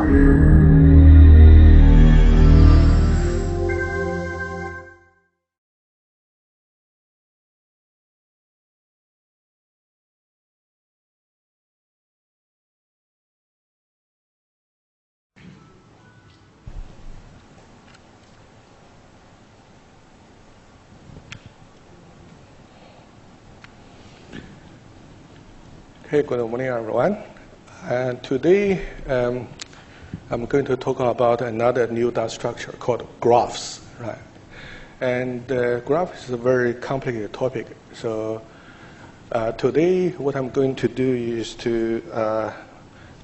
Hey, good morning, everyone. And today, I'm going to talk about another new data structure called graphs, right? And graph is a very complicated topic. So today, what I'm going to do is to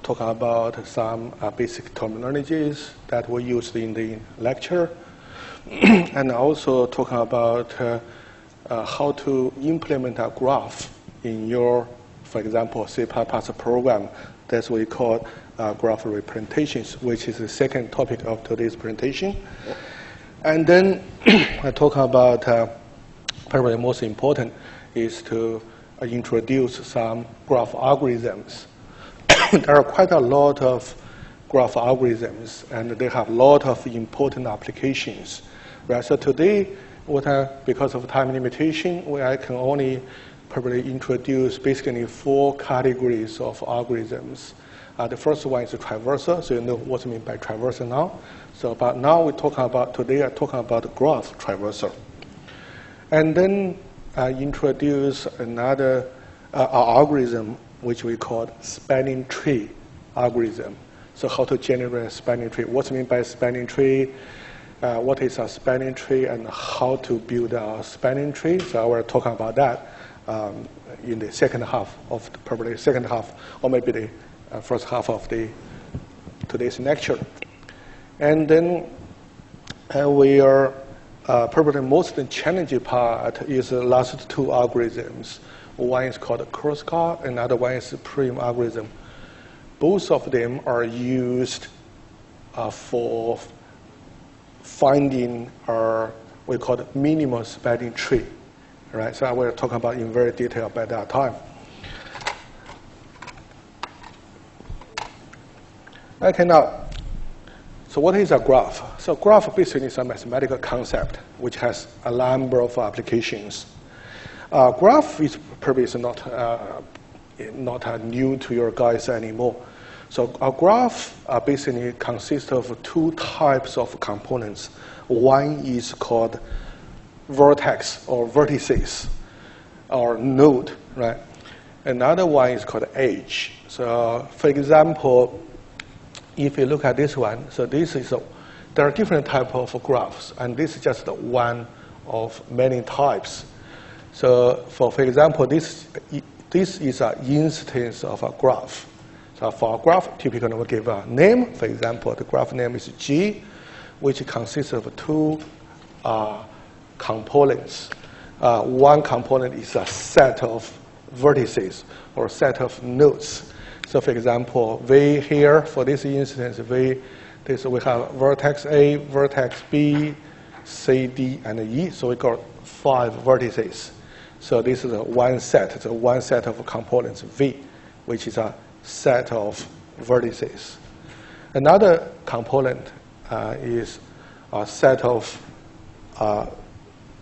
talk about some basic terminologies that were used in the lecture, and also talk about how to implement a graph in your, for example, C++ program. That's what we call graph representations, which is the second topic of today's presentation. And then I talk about, probably the most important is to introduce some graph algorithms. There are quite a lot of graph algorithms, and they have a lot of important applications. Right? So today, because of time limitation, I can only probably introduce basically 4 categories of algorithms. The first one is traversal, so you know what I mean by traversal now. So, but now today I'm talking about graph traversal. And then I introduce another algorithm which we call spanning tree algorithm. So how to generate a spanning tree? What I mean by spanning tree? What is a spanning tree, and how to build a spanning tree? So I will talk about that in the second half of probably the second half, or maybe the first half of today's lecture. And then we are probably the most challenging part is the last 2 algorithms. One is called crosscut, another one is prime algorithm. Both of them are used for finding we call it minimal spanning tree. Right, so I will talk about in very detail by that time. Okay, now, so what is a graph? So graph basically is a mathematical concept which has a number of applications. Graph is probably not new to your guys anymore. So a graph basically consists of 2 types of components. One is called vertex or vertices or node, right? Another one is called edge. So for example, if you look at this one, so there are different types of graphs, and this is just one of many types. So for example, this is an instance of a graph. So for a graph, typically we give a name. For example, the graph name is G, which consists of 2 components. One component is a set of vertices or set of nodes. So for example, V here, for this instance, we have vertex A, vertex B, C, D, and E. So we got 5 vertices. So this is one set. It's one set of components, V, which is a set of vertices. Another component is a set of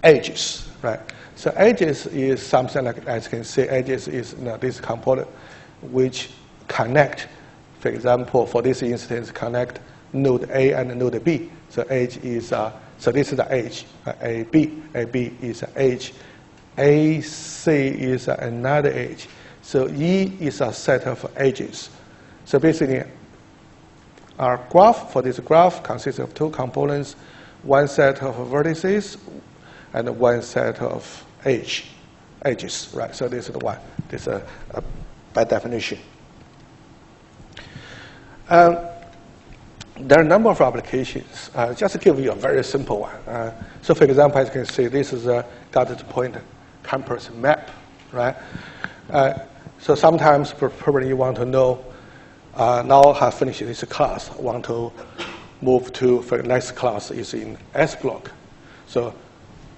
edges, right? So edges is something like, as you can see, edges is this component which connect, for example, for this instance, connect node A and node B. So edge is, so this is the edge, AB. AB is an edge. AC is another edge. So E is a set of edges. So basically, our graph, for this graph, consists of 2 components, one set of vertices and one set of edges, right? So this is the one. This is by definition. There are a number of applications. Just to give you a very simple one. So for example, as you can see, this is a guided point campus map, right? So sometimes probably you want to know, now I have finished this class, I want to move to, for the next class is in S block. So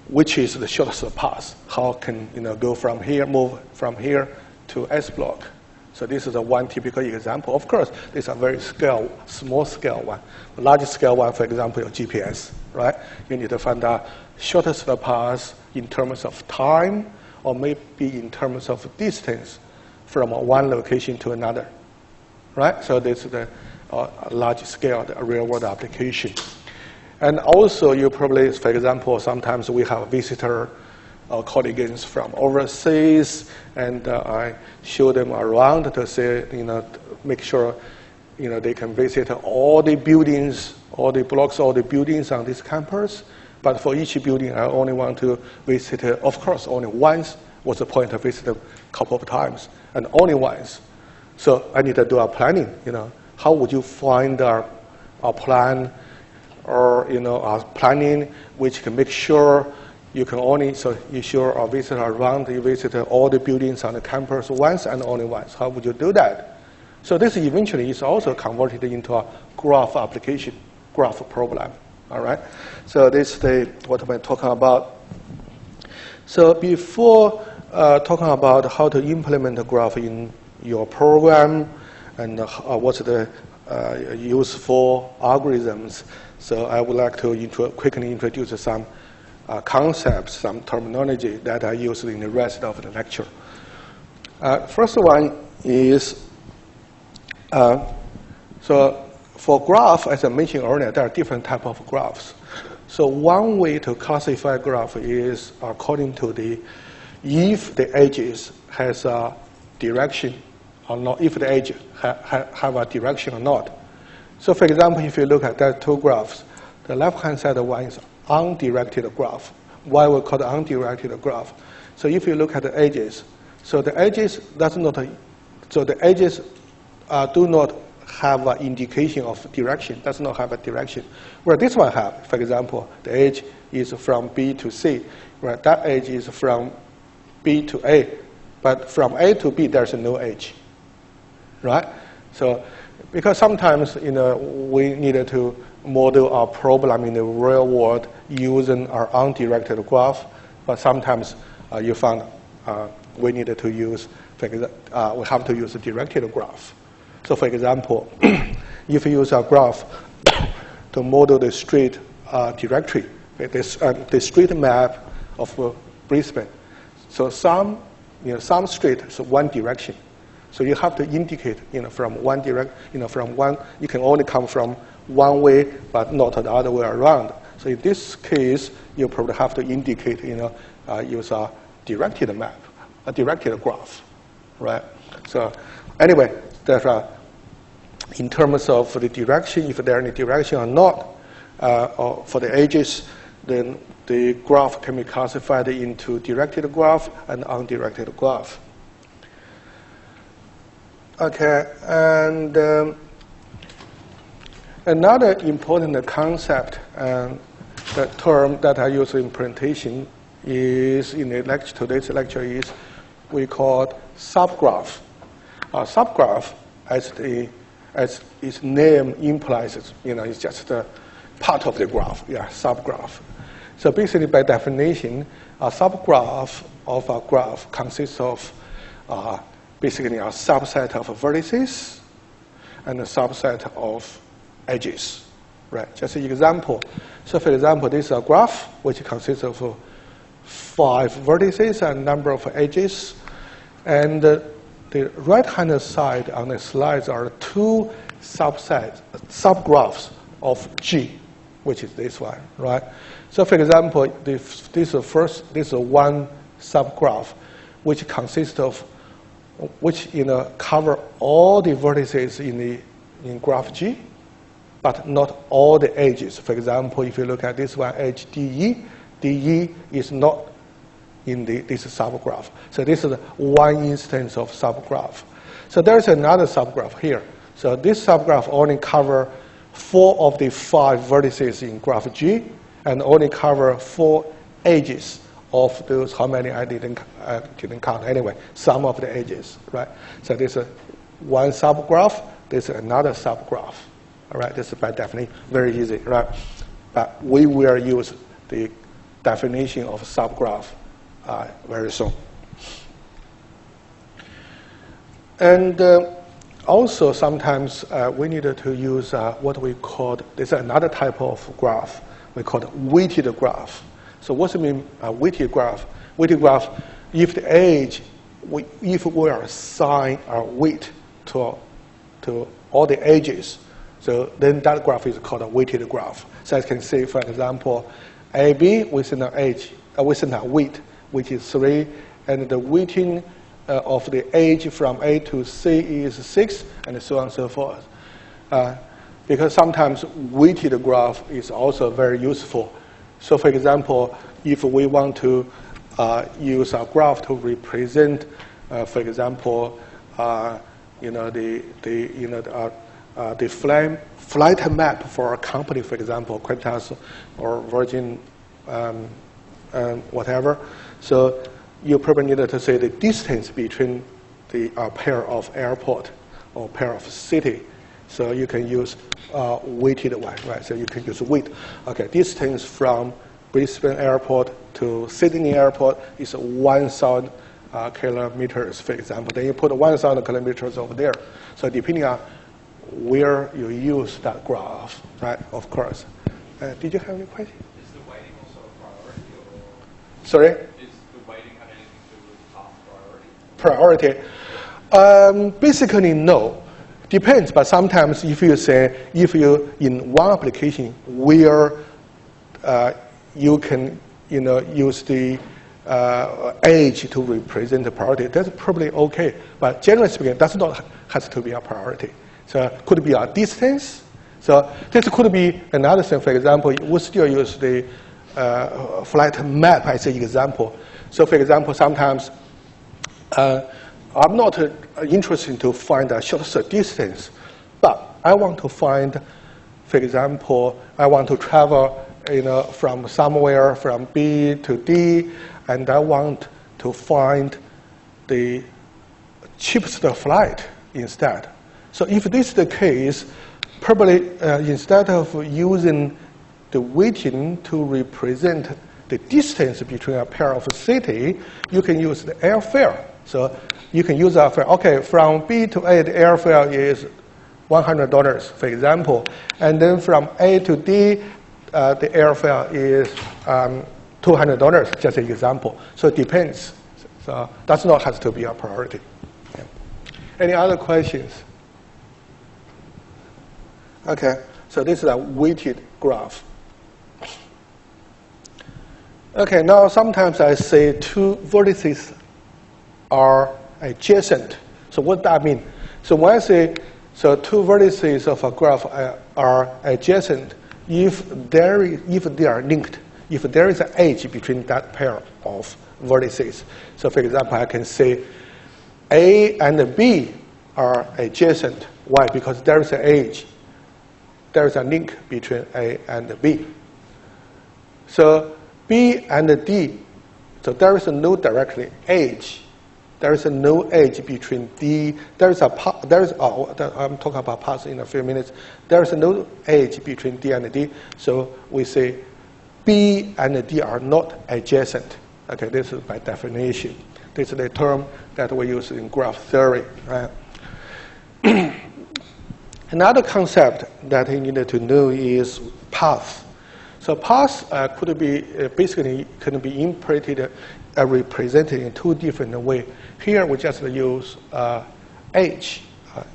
which is the shortest path? How can go from here, move from here to S block? So this is one typical example. Of course, this is a very small scale one. The large scale one, for example, your GPS, right? You need to find the shortest path in terms of time, or maybe in terms of distance from one location to another, right? So this is the large scale, the real world application. And also, you probably, for example, sometimes we have visitor colleagues from overseas, and I show them around to say, make sure, they can visit all the buildings, all the blocks, all the buildings on this campus. But for each building, I only want to visit, of course, only once. Was the point to visit a couple of times, and only once. So I need to do a planning. How would you find a plan, or a planning which can make sure you can only, so you sure a visitor around, you visit all the buildings on the campus once and only once. How would you do that? So this eventually is also converted into a graph application, graph problem. All right. So this is what I'm talking about. So before talking about how to implement a graph in your program and what's the useful algorithms, so I would like to quickly introduce some concepts, some terminology that I use in the rest of the lecture. First one is, so for graph, as I mentioned earlier, there are different types of graphs. So one way to classify a graph is according to if the edges has a direction or not, if the edge have a direction or not. So for example, if you look at that two graphs, the left-hand side one is undirected graph. Why we call it undirected graph? So if you look at the edges, so the edges do not have an indication of direction, does not have a direction. Where this one have, for example, the edge is from B to C, where that edge is from B to A, but from A to B there's no edge, right? So because sometimes we needed to model our problem in the real world using our undirected graph, but sometimes you found we needed to use, we have to use a directed graph. So for example, if you use a graph to model the street directory, the street map of Brisbane, so some street is one direction. So you have to indicate, from one you can only come from one way, but not the other way around. So in this case, you probably have to indicate, use a directed map, a directed graph, right? So anyway, there are, in terms of the direction, if there are any direction or not, or for the edges, then the graph can be classified into directed graph and undirected graph. Okay, and another important concept and the term that I use in presentation is in the lecture. Today's lecture is we call subgraph. Subgraph, as its name implies, it's just a part of the graph. Yeah, subgraph. So basically, by definition, a subgraph of a graph consists of basically a subset of vertices and a subset of edges, right? Just an example. So for example, this is a graph which consists of 5 vertices and number of edges. And the right-hand side on the slides are 2 subgraphs of G, which is this one, right? So for example, this is one subgraph which consists of, cover all the vertices in graph G, but not all the edges. For example, if you look at this one, edge DE is not in this subgraph. So this is one instance of subgraph. So there's another subgraph here. So this subgraph only covers 4 of the 5 vertices in graph G, and only cover 4 edges of those. How many I didn't count anyway. Some of the edges, right? So this is one subgraph. This is another subgraph. All right. This is by definition very easy, right? But we will use the definition of subgraph very soon. And also sometimes we need to use what we call, there's another type of graph, we call it weighted graph. So what's it mean, weighted graph? Weighted graph, if the age, if we assign a weight to all the edges, so then that graph is called a weighted graph. So I can say, for example, AB within an age, within a weight, which is 3, and the weighting of the age from A to C is 6, and so on and so forth. Because sometimes weighted graph is also very useful. So for example, if we want to use a graph to represent, for example, the flight map for a company, for example, Qantas or Virgin, whatever. So you probably need to say the distance between the pair of airport or pair of city. So you can use weighted one, right? So you can use weight. Okay, distance from Brisbane Airport to Sydney Airport is 1,000 kilometers, for example. Then you put 1,000 kilometers over there. So depending on where you use that graph, right? Of course. Did you have any question? Is the weighting also a priority? Or sorry? Is the weighting have anything to do with path priority? Basically, no. Depends, but sometimes if you say, if you in one application where you can use the age to represent the priority, that's probably okay. But generally speaking, that's not has to be a priority. So it could be a distance. So this could be another thing. For example, we still use the flight map as an example. So for example, sometimes I'm not interested to find a shortest distance, but I want to find, for example, I want to travel from somewhere from B to D, and I want to find the cheapest flight instead. So if this is the case, probably instead of using the weighting to represent the distance between a pair of city, you can use the airfare. So you can use airfare. Okay, from B to A, the airfare is $100, for example. And then from A to D, the airfare is $200, just an example. So it depends. So that's not has to be a priority. Yeah. Any other questions? Okay, so this is a weighted graph. Okay, now sometimes I say two vertices are adjacent. So what does that mean? So when I say, so two vertices of a graph are adjacent, if they are linked, if there is an edge between that pair of vertices. So for example, I can say A and B are adjacent. Why? Because there is an edge. There is a link between A and B. So B and D, so there is no directly edge. There is no edge between D. I'm talking about paths in a few minutes. There is no edge between D and D. So we say B and D are not adjacent. Okay, this is by definition. This is the term that we use in graph theory. Right? Another concept that you need to know is path. So paths could be basically can be interpreted represented in two different ways. Here we just use edge.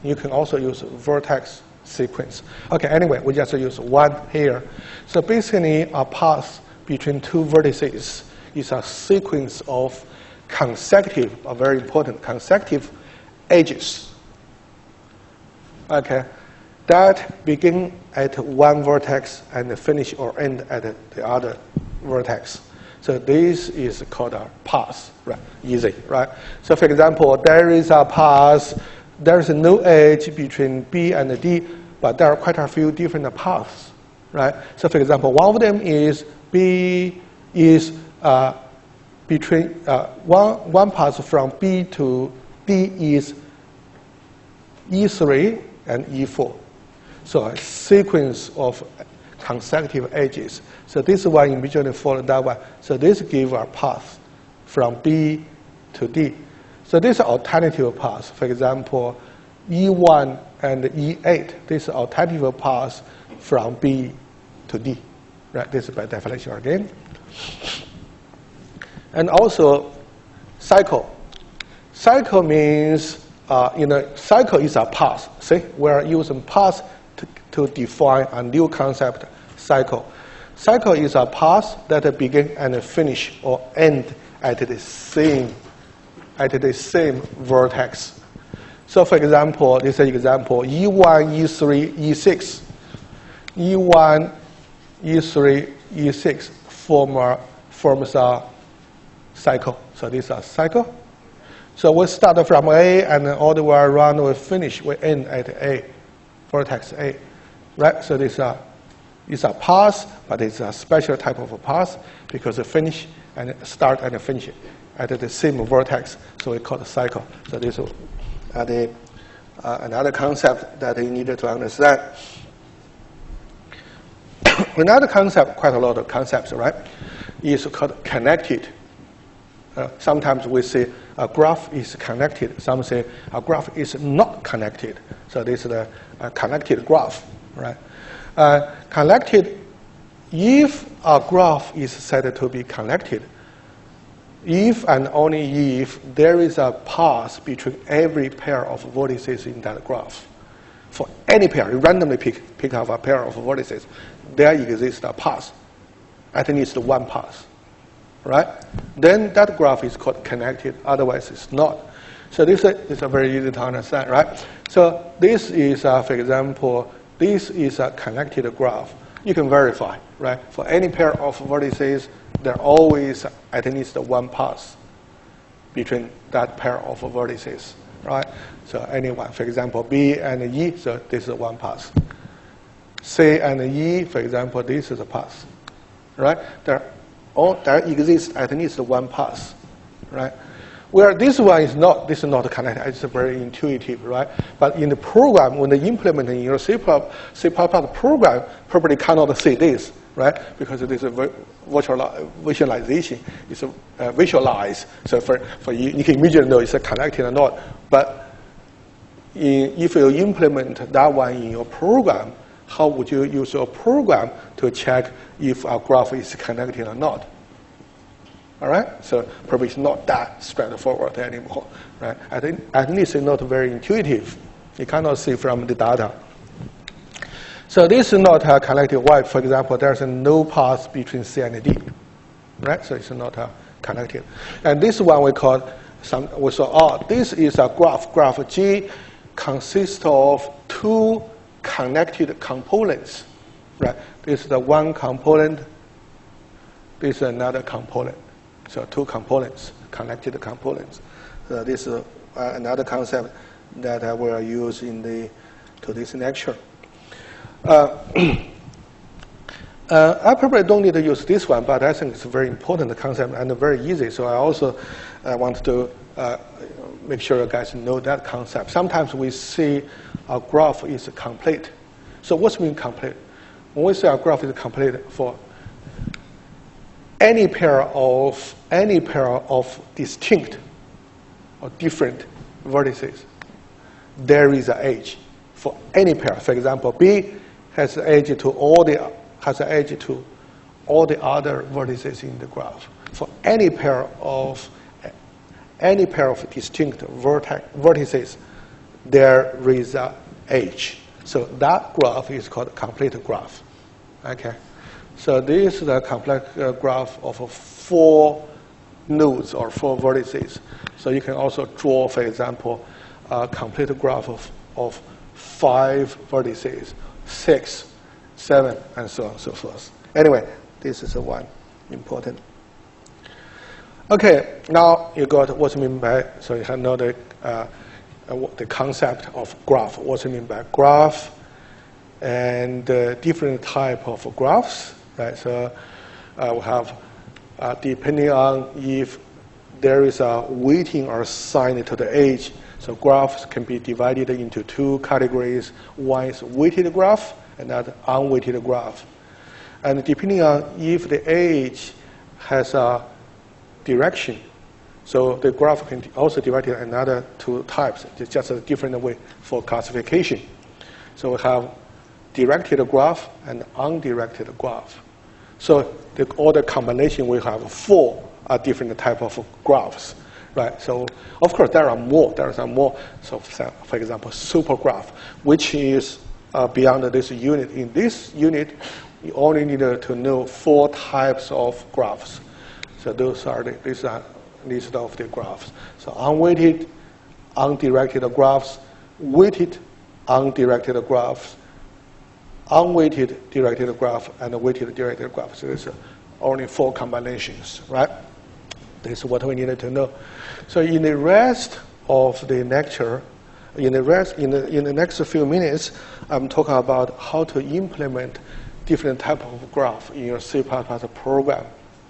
You can also use vertex sequence. Okay, anyway, we just use one here. So basically, a path between two vertices is a sequence of consecutive, very important, consecutive edges. Okay, that begin at one vertex and finish or end at the other vertex. So this is called a path, right? Easy, right? So for example, there is a path, there is no edge between B and D, but there are quite a few different paths, right? So for example, one of them is B is between one path from B to D is E3 and E4. So a sequence of consecutive edges. So this one immediately follows that one. So this gives a path from B to D. So these are alternative paths. For example, E1 and E8, these are alternative paths from B to D. Right? This is by definition again. And also, cycle. Cycle means, cycle is a path. See, we're using path to define a new concept, cycle. Cycle is a path that begin and finish or end at the same vertex. So, for example, this is an example: E1, E3, E6. E1, E3, E6 forms a cycle. So this is a cycle. So we start from A and all the way around we finish, we end at A, vertex A. Right? So this is a path, but it's a special type of a path because we finish and start and finish at the same vertex. So we call it cycle. So this is another concept that you need to understand. Another concept, quite a lot of concepts, right, is called connected. Sometimes we say a graph is connected. Some say a graph is not connected. So this is a connected graph, right? Connected, if a graph is said to be connected, if and only if there is a path between every pair of vertices in that graph. For any pair, you randomly pick up a pair of vertices, there exists a path, at least one path, right? Then that graph is called connected, otherwise it's not. So this is a very easy to understand, right? So this is, for example, this is a connected graph. You can verify, right? For any pair of vertices, there always at least one path between that pair of vertices, right? So anyone, for example, B and E, so this is one path. C and E, for example, this is a path, right? There exists at least one path, right? Where this one is not, this is not connected. It's very intuitive, right? But in the program, when they implement in your C++ program, probably cannot see this, right? Because it is a visualization. It's visualized. So for you can immediately know it's connected or not. But if you implement that one in your program, how would you use your program to check if a graph is connected or not? All right? So probably it's not that straightforward anymore, right? At least it's not very intuitive. You cannot see from the data. So this is not connected. Why? For example, there's no path between C and D, right? So it's not connected. And this one we saw, this is a graph. Graph G consists of two connected components, right? This is the one component. This is another component. So two components, connected components. So this is another concept that I will use in to this lecture. I probably don't need to use this one, but I think it's a very important concept and very easy. So I also want to make sure you guys know that concept. Sometimes we see a graph is complete. So what's mean complete? When we say a graph is complete for any pair of distinct or different vertices, there is an edge for any pair. For example, B has an edge to all the other vertices in the graph. For any pair of distinct vertices, there is an edge. So that graph is called a complete graph. Okay. So this is a complex graph of 4 nodes or 4 vertices. So you can also draw, for example, a complete graph of 5 vertices, 6, 7, and so on and so forth. Anyway, this is one important. Okay, now you got what's meant by, so you know the concept of graph, what's meant by graph, and different type of graphs. Right, so we have, depending on if there is a weighting or sign to the edge, so graphs can be divided into 2 categories. One is weighted graph, and another unweighted graph. And depending on if the edge has a direction, So the graph can also divide into another two types. It's just a different way for classification. So we have directed graph and undirected graph. So all the combination, we have 4 different type of graphs, right? So of course there are more. There are some more. So for example, super graph, which is beyond this unit. In this unit, you only need to know 4 types of graphs. So these are list of the graphs. So unweighted, undirected graphs, weighted, undirected graphs, unweighted directed graph, and weighted directed graph. So there's only 4 combinations, right? This is what we needed to know. So in the rest of the lecture, in the next few minutes, I'm talking about how to implement different type of graph in your C++ program.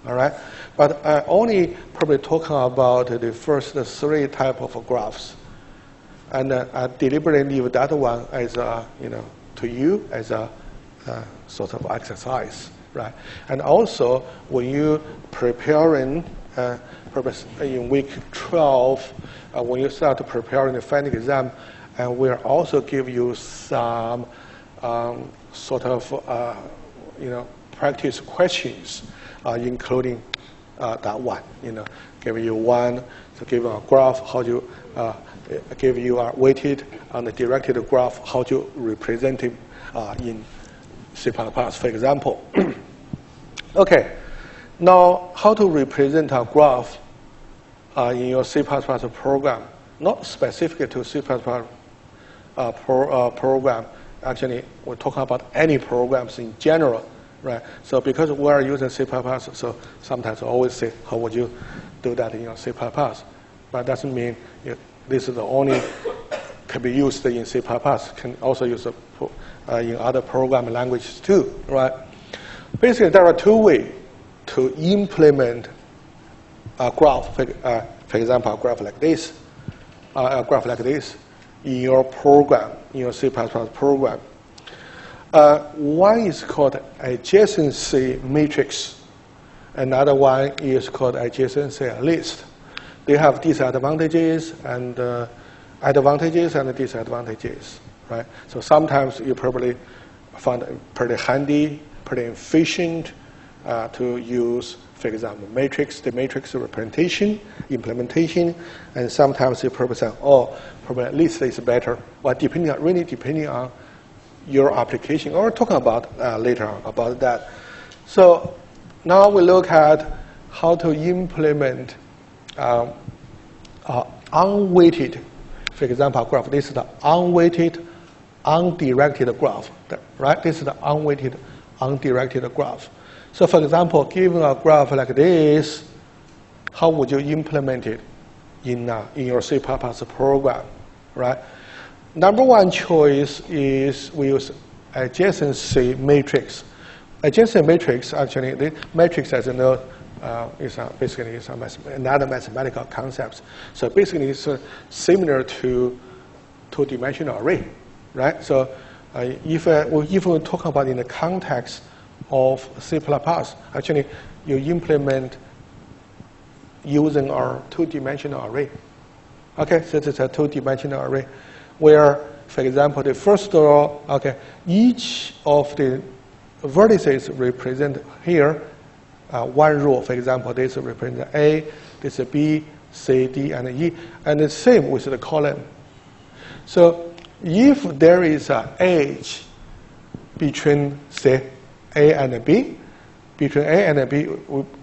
All right, but I only probably talking about the first 3 type of graphs, and I deliberately leave that one as to you as a sort of exercise, right? And also when you preparing in week 12, when you start preparing the final exam, and we'll also give you some sort of practice questions. Including that one, give you one, to give a graph, how you give you a weighted and a directed graph, how to represent it in C++, for example. Okay, now how to represent a graph in your C++ program, not specific to C++ program. Actually, we're talking about any programs in general. Right. So because we are using C++, so sometimes I always say, how would you do that in your C++? But that doesn't mean this is the only can be used in C++. Can also use in other programming languages too. Right. Basically, there are 2 ways to implement a graph. For example, a graph like this, in your program, in your C++ program. One is called Adjacency Matrix. Another one is called Adjacency List. They have disadvantages and disadvantages, right? So sometimes you probably find it pretty handy, pretty efficient to use, for example, the matrix representation, implementation, and sometimes you probably say, oh, probably list is better. Well, depending on your application, or talking about later on about that. So now we look at how to implement unweighted, for example, graph. This is the unweighted, undirected graph, right? This is the unweighted, undirected graph. So for example, given a graph like this, how would you implement it in your C++ program, right? Number 1 choice is we use adjacency matrix. Adjacency matrix, actually, the matrix, as you know, is basically another mathematical concept. So basically, it's similar to 2-dimensional array, right? So if we talk about in the context of C++, actually, you implement using our 2-dimensional array. Okay, so it's a 2-dimensional array, where, for example, the first row, okay, each of the vertices represent here 1 row. For example, this represents A, this is B, C, D, and E, and the same with the column. So if there is an edge between, say, A and B,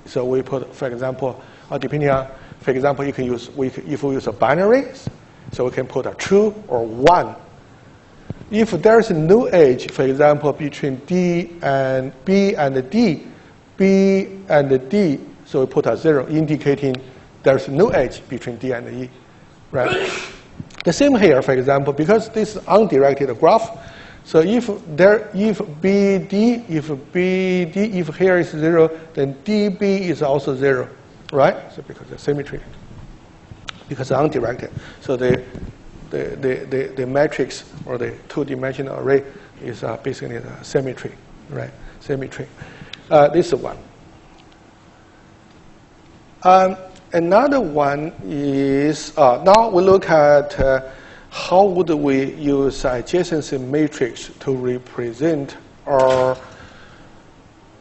so we put, for example, depending on, for example, you can use, if we use a binary, so we can put a true or 1. If there is no edge, for example, between D and B and D, B and D, so we put a 0, indicating there is no edge between D and E, right? The same here, for example, because this is undirected graph. So if BD, if here is 0, then DB is also 0, right? So because of symmetry, because it's undirected. So the matrix or the 2-dimensional array is basically a symmetry, right? Symmetry. This is one. Another one is, now we look at how would we use adjacency matrix to represent our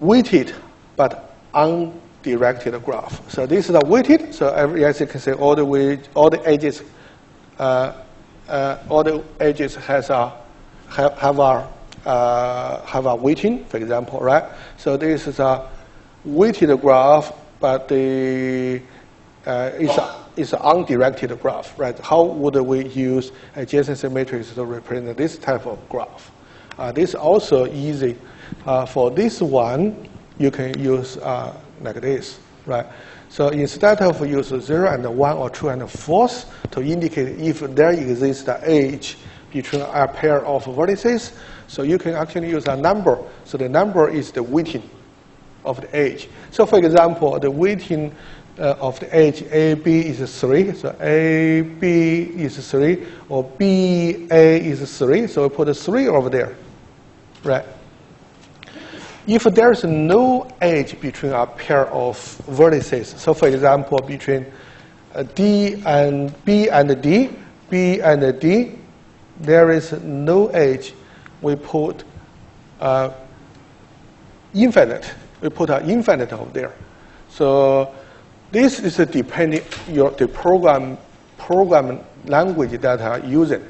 weighted but undirected graph. So this is a weighted, so as you can see, all the edges have a weighting, for example, right? So this is a weighted graph, but it's an undirected graph, right? How would we use adjacency matrix to represent this type of graph? This is also easy. For this one, you can use like this, right? So instead of use 0 and 1 or true and false to indicate if there exists an edge between a pair of vertices, so you can actually use a number. So the number is the weighting of the edge. So for example, the weighting of the edge AB is 3, so AB is 3, or BA is 3, so we put a 3 over there, right? If there's no edge between a pair of vertices, so for example, between D and B and D, B and D, there is no edge, we put infinite. We put an infinite over there. So this is depending the program language that are using.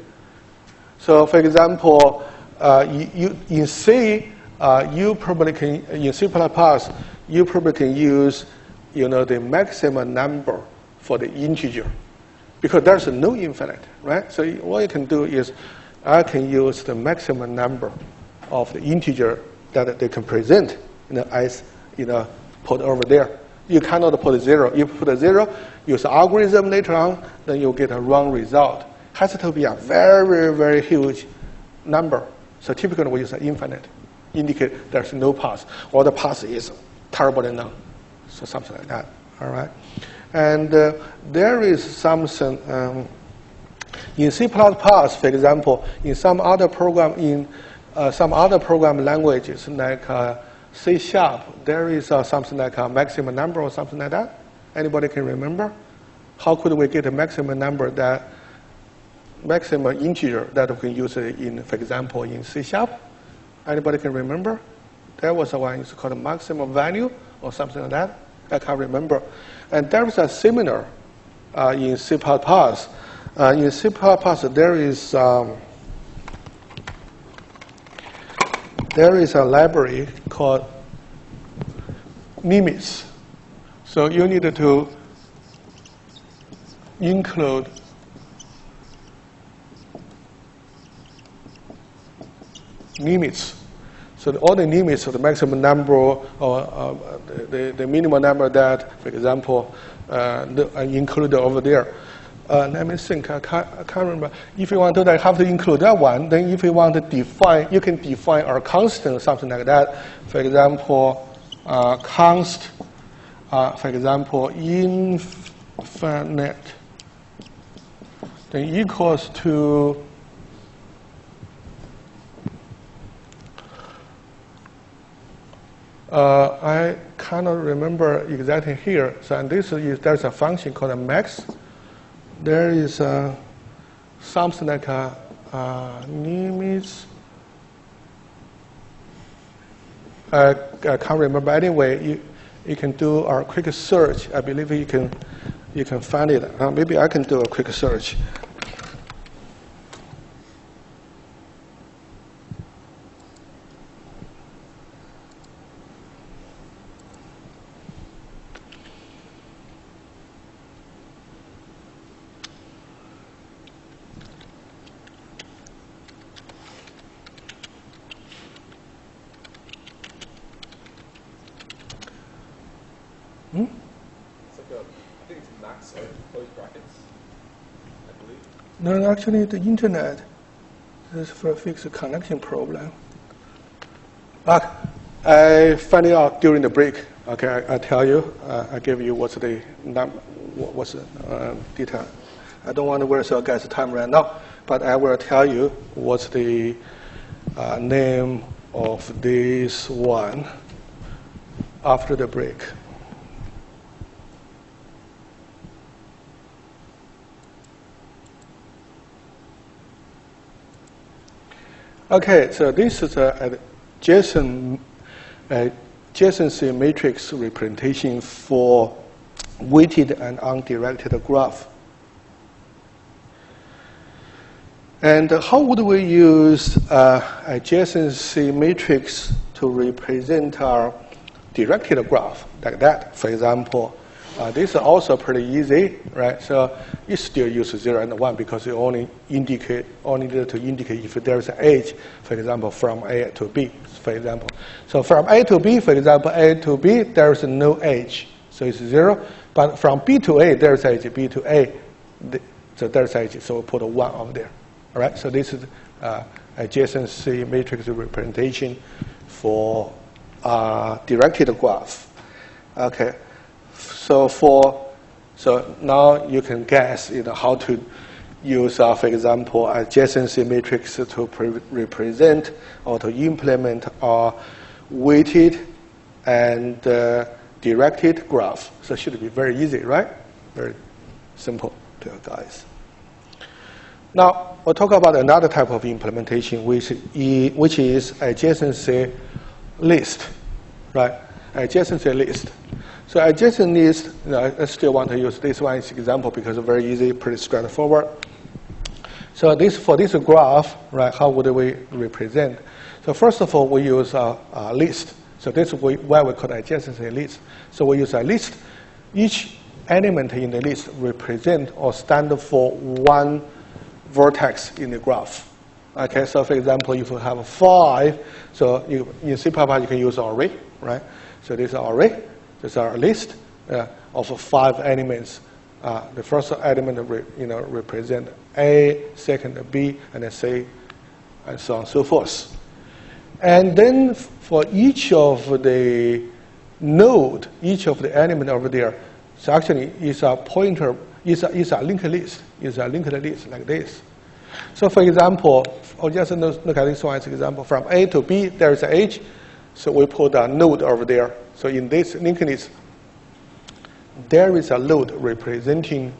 So for example, in C, you probably can, in C++, you probably can use, the maximum number for the integer, because there's no infinite, right? So what you can do is, I can use the maximum number of the integer that they can present, as, put over there. You cannot put 0. If you put 0, use algorithm later on, then you'll get a wrong result. Has to be a very, very huge number. So typically we use an infinite, indicate there's no path, or the path is terribly known. So something like that, all right? And there is something, in C++, for example, in some other program, languages like C#, there is something like a maximum number or something like that. Anybody can remember? How could we get a maximum number, that maximum integer that we can use in, for example, in C#? Anybody can remember? There was one, it's called a maximum value or something like that. I can't remember. And there is a similar in C++. In C++, there is a library called limits. So you need to include limits. So all the limits of the maximum number or the minimum number that, for example, included over there. Let me think. I can't remember. If you want to have to include that one, then if you want to define, you can define a constant or something like that. For example, const, for example, infinite, then equals to I cannot remember exactly here. So and this is, there's a function called a max. There is something like a limits. I can't remember. Anyway, you can do a quick search. I believe you can find it. Maybe I can do a quick search. No, actually, the internet is for a fixed connection problem. I find it out during the break. Okay, I tell you. I give you what's the detail. I don't want to waste your guys' time right now, but I will tell you what's the name of this one after the break. Okay, so this is a adjacency matrix representation for weighted and undirected graph. And how would we use adjacency matrix to represent our directed graph like that? For example, this is also pretty easy, right? So you still use 0 and 1 because you only need to indicate if there is an edge, for example, from A to B, for example. So from A to B, for example, A to B, there is no edge, so it's 0. But from B to A, there is edge. B to A, so there's edge, so we put a 1 over there. All right, so this is adjacency matrix representation for directed graph. Okay, so now you can guess, how to use, for example, adjacency matrix to represent or to implement our weighted and directed graph. So it should be very easy, right? Very simple to you guys. Now, we'll talk about another type of implementation, which is adjacency list, right? Adjacency list. So adjacent list, I still want to use this one as an example because it's very easy, pretty straightforward. So for this graph, right, how would we represent? So first of all, we use a list. So this is why we call it adjacency list. So we use a list. Each element in the list represent or stand for one vertex in the graph. Okay, so for example, if you have 5, so in C++ you can use array, right? So this is our array. This is our list of 5 elements. The first element represent A, second B, and then C, and so on and so forth. And then for each of the node, each of the element over there, so actually is a pointer, is a linked list, like this. So for example, just look at this one as an example. From A to B, there is an edge, so we put a node over there. So in this linked list, there is a node representing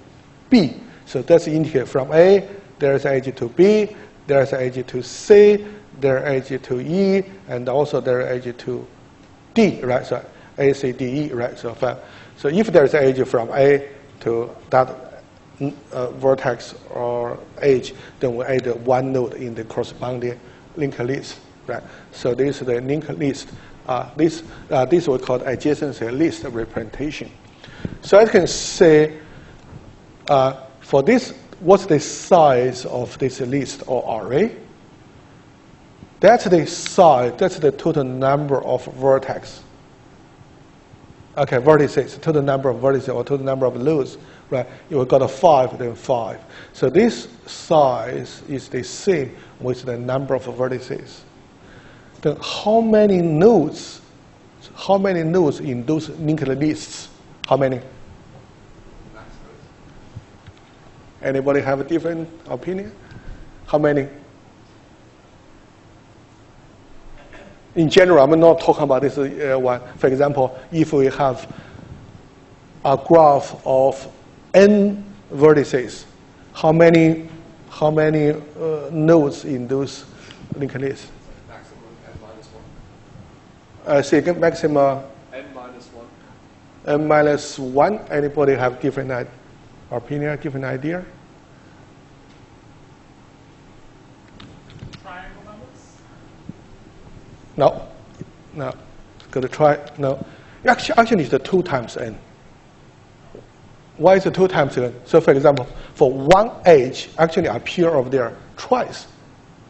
B. So that's indicate from A, there is an edge to B, there is an edge to C, there is edge to E, and also there is edge to D, right? So A, C, D, E, right? So if there is an edge from A to that vertex or edge, then we add one node in the corresponding linked list, right? So this is the linked list. This we call adjacency list representation. So I can say for this, what's the size of this list or array? That's the size. That's the total number of vertex. Okay, vertices, total number of vertices or total number of nodes, right? You got a 5, then 5. So this size is the same with the number of vertices. Then how many nodes in those linked lists? How many? Anybody have a different opinion? How many? In general, I'm not talking about this one. For example, if we have a graph of n vertices, how many nodes in those linked lists? Maximum n minus 1. Say again, maximum N minus 1. n minus 1. Anybody have different opinion, different idea? Triangle numbers? No. Got to try. No. Actually, it's the 2 times n. Why is it 2 times n? So, for example, for one edge actually appear over there twice,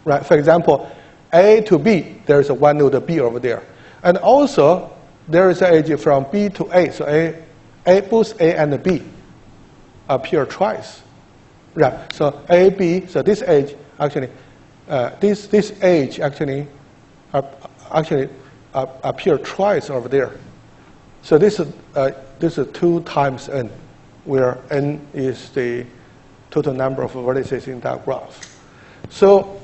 right? For example, A to B, there is a one node B over there, and also there is an edge from B to A. So both A and B appear twice, right? So A, B. So this edge actually, this edge actually appear twice over there. So this is 2 times n, where n is the total number of vertices in that graph. So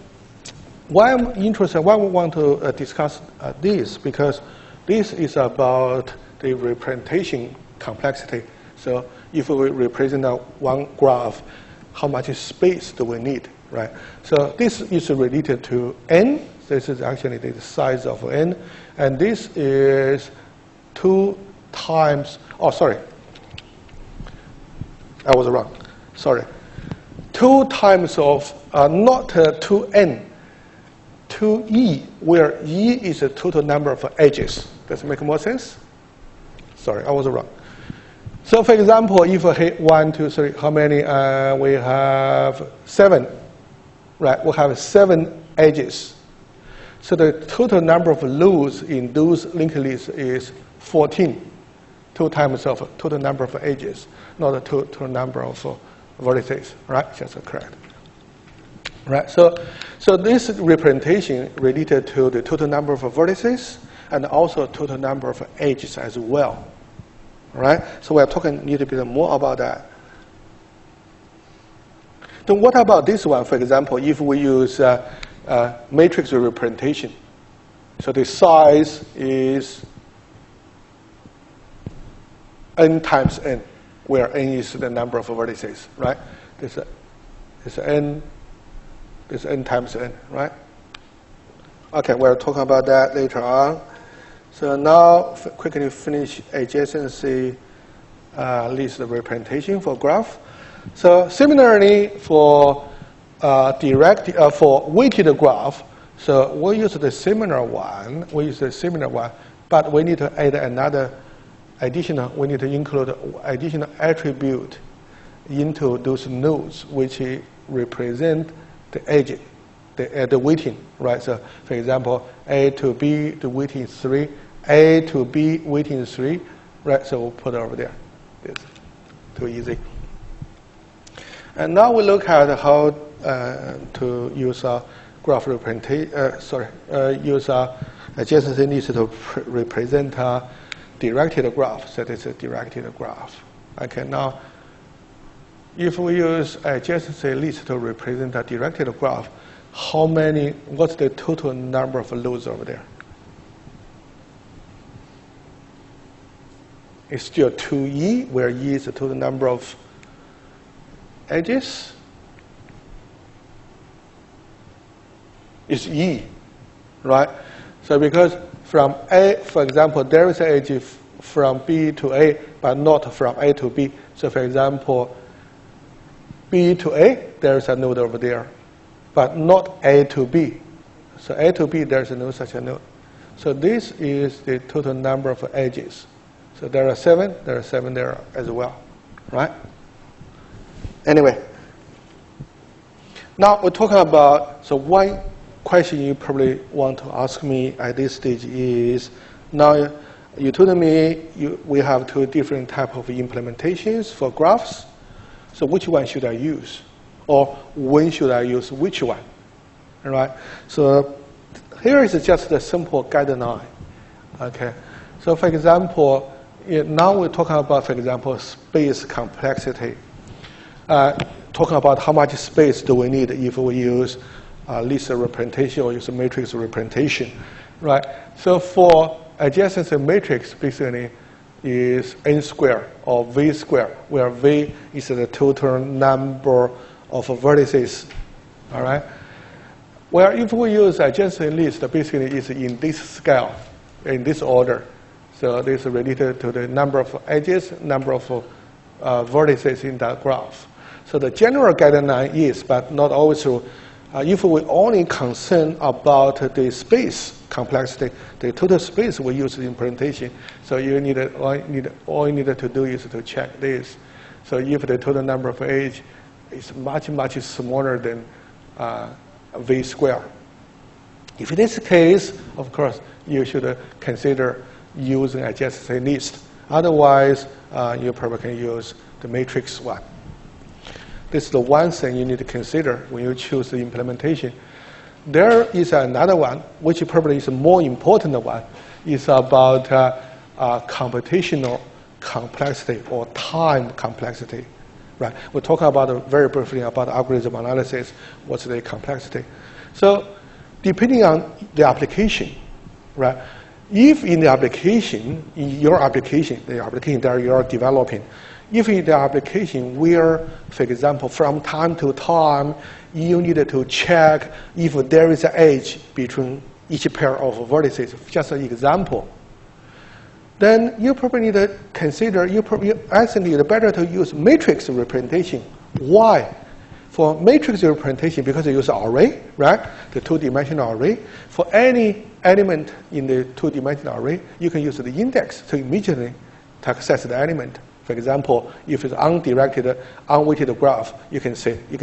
why I'm interested, why we want to discuss this, because this is about the representation complexity. So if we represent one graph, how much space do we need, right? So this is related to n This is actually the size of n. And this is 2 times, oh, sorry. I was wrong. Sorry. 2 times of, not 2n, 2e, where e is the total number of edges. Does it make more sense? Sorry, I was wrong. So for example, if I hit 1, 2, 3, how many? We have 7, right? We have 7 edges. So the total number of loops in those linked lists is 14, 2 times of total number of edges, not the total number of vertices, right? That's correct. Right, so this representation related to the total number of vertices and also total number of edges as well. Right? So we're talking a little bit more about that. Then what about this one? For example, if we use matrix representation, so the size is n times n, where n is the number of vertices, right? This n times n, right? Okay, we'll talk about that later on. So now, quickly finish adjacency list representation for graph. So similarly for for weighted graph, so we use the similar one. But we need to add another additional. We need to include additional attribute into those nodes, which represent the edge, the weighting, right? So for example, A to B, the weighting is 3. A to B, weighting is 3, right? So we'll put it over there. It's too easy. And now we look at how to use a graph representation. Use a adjacency list to represent a directed graph. So this is a directed graph. Okay, now if we use adjacency list to represent a directed graph, what's the total number of loops over there? It's still 2e, where e is the total number of edges. It's e, right? So because from A, for example, there is an edge from B to A, but not from A to B. So for example, B to A, there's a node over there, but not A to B. So A to B, there's no such a node. So this is the total number of edges. So there are 7 there as well, right? Anyway, now we're talking about, so one question you probably want to ask me at this stage is, now you told me we have 2 different types of implementations for graphs. So which one should I use? Or when should I use which one? All right? So here is just a simple guideline. Okay. So for example, now we're talking about, for example, space complexity. Talking about how much space do we need if we use list representation or use a matrix representation, right? So for adjacency matrix, basically, is n squared or v squared, where v is the total number of vertices, all right? Where if we use adjacency list, basically is in this scale, in this order. So this is related to the number of edges, number of vertices in that graph. So the general guideline is, but not always true, if we only concern about the space complexity, the total space we use in implementation, so all you need to do is to check this. So if the total number of edge is much, much smaller than v squared. If in this case, of course, you should consider using adjacency list. Otherwise, you probably can use the matrix one. This is the one thing you need to consider when you choose the implementation. There is another one, which probably is a more important one. It's about computational complexity or time complexity. Right? We'll talk about very briefly about algorithm analysis. What's the complexity? So, depending on the application, right? If in the application, the application that you are developing, if in the application where, for example, from time to time, you need to check if there is an edge between each pair of vertices, just an example. Then you probably need to consider, I think it's better to use matrix representation. Why? For matrix representation, because you use array, right? The two-dimensional array. For any element in the two-dimensional array, you can use the index to immediately access the element. For example, if it's undirected, unweighted graph, you can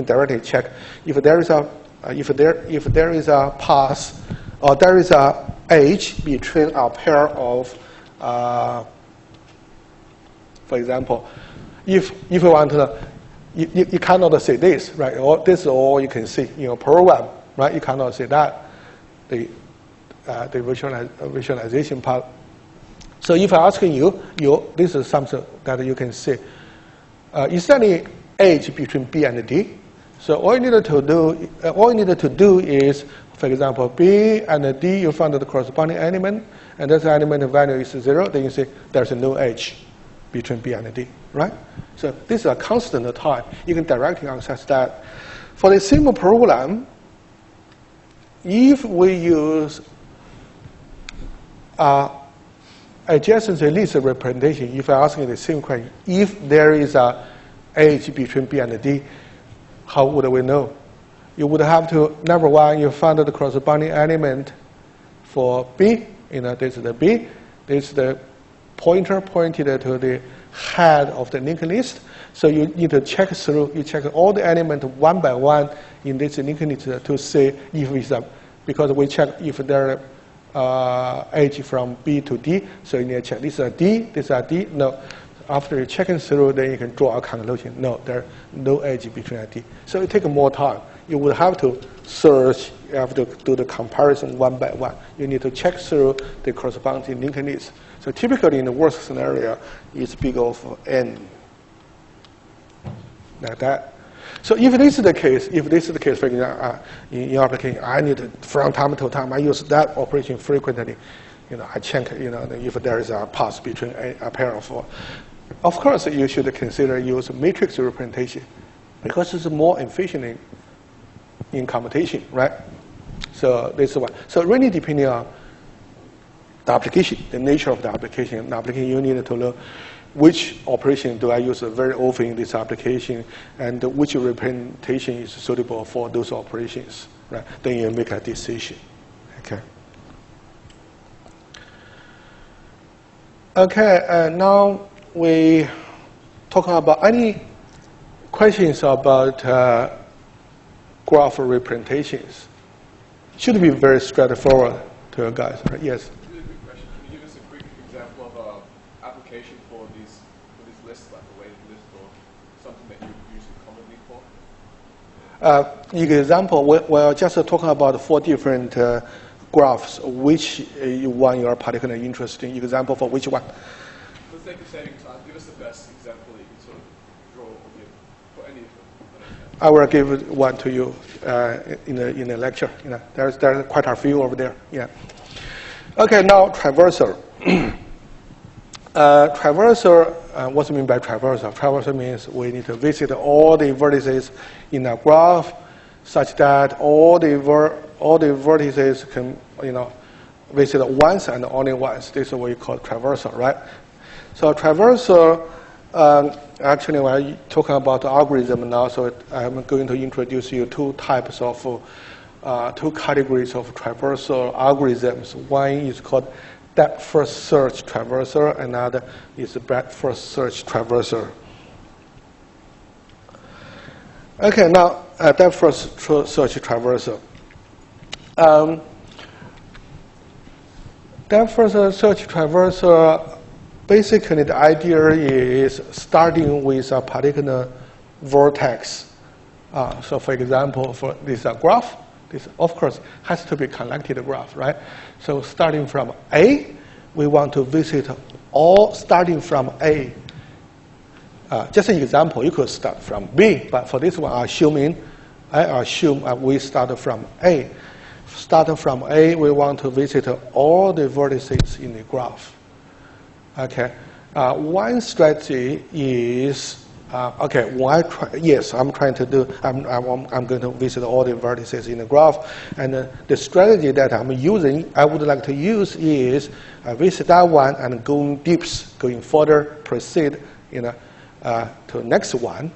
directly check if there is a path or there is a edge between a pair of, for example, if you want to, you cannot say this, right? Or this is all you can see in your program, right? You cannot say that the visualization part. So if I'm asking you, this is something that you can see. Is there any edge between B and D? So all you need to do is, for example, B and D, you find the corresponding element, and this element value is 0. Then you say there's no edge between B and D, right? So this is a constant time. You can directly access that. For the simple program, if we use adjacency list representation, if I'm asking the same question, if there is an edge between B and D, how would we know? You would have to, number one, you find the corresponding element for B. This is the B. This is the pointer pointed to the head of the linked list. So you need to check through, you check all the elements one by one in this linked list to see if it's a, because we check if there are edge from B to D. So you need to check this is a D, this is a D. No. After you checking through, then you can draw a conclusion. No, there's no edge between a D. So it takes more time. You will have to search, you have to do the comparison one by one. You need to check through the corresponding linked list. So typically in the worst scenario, it's big of N. Like that. So if this is the case, for example, in your application, I need to, from time to time, I use that operation frequently. I check, if there is a path between a pair of course, you should consider use matrix representation because it's more efficient in computation, right? So this is one. So really depending on the application, the nature of the application, you need to know which operation do I use very often in this application and which representation is suitable for those operations, right? Then you make a decision, okay? Okay, now we talk about any questions about graph representations. Should be very straightforward to you guys, right? Yes? Really good question. Can you give us a quick example of an application for these lists, like a weighted list or something that you use it commonly for? Example, we're just talking about 4 different graphs, which one you are particularly interested in. Example for which one? For the sake of saving time, give us the best example that you can sort of draw or give for any of them. I will give one to you in the lecture. There's quite a few over there. Yeah. Okay, now traversal. Traversal. What do you mean by traversal? Traversal means we need to visit all the vertices in a graph, such that all the vertices can, visit once and only once. This is what we call traversal, right? So traversal, actually, we're talking about algorithm now, so I'm going to introduce you 2 types of, 2 categories of traversal algorithms. One is called depth first search traversal, another is breadth first search traversal. Okay, now depth first search traversal. Depth first search traversal, basically the idea is starting with a particular vertex. So for example, for this graph, this of course has to be connected graph, right? So starting from A, we want to visit all starting from A. Just an example, you could start from B, but for this one, I assume we start from A. Starting from A, we want to visit all the vertices in the graph. Okay. One strategy is okay, when I try, yes, I'm trying to do, I'm going to visit all the vertices in the graph. And the strategy that I'm using, I would like to use is I visit that one and going deeps, going further, proceed, to the next one.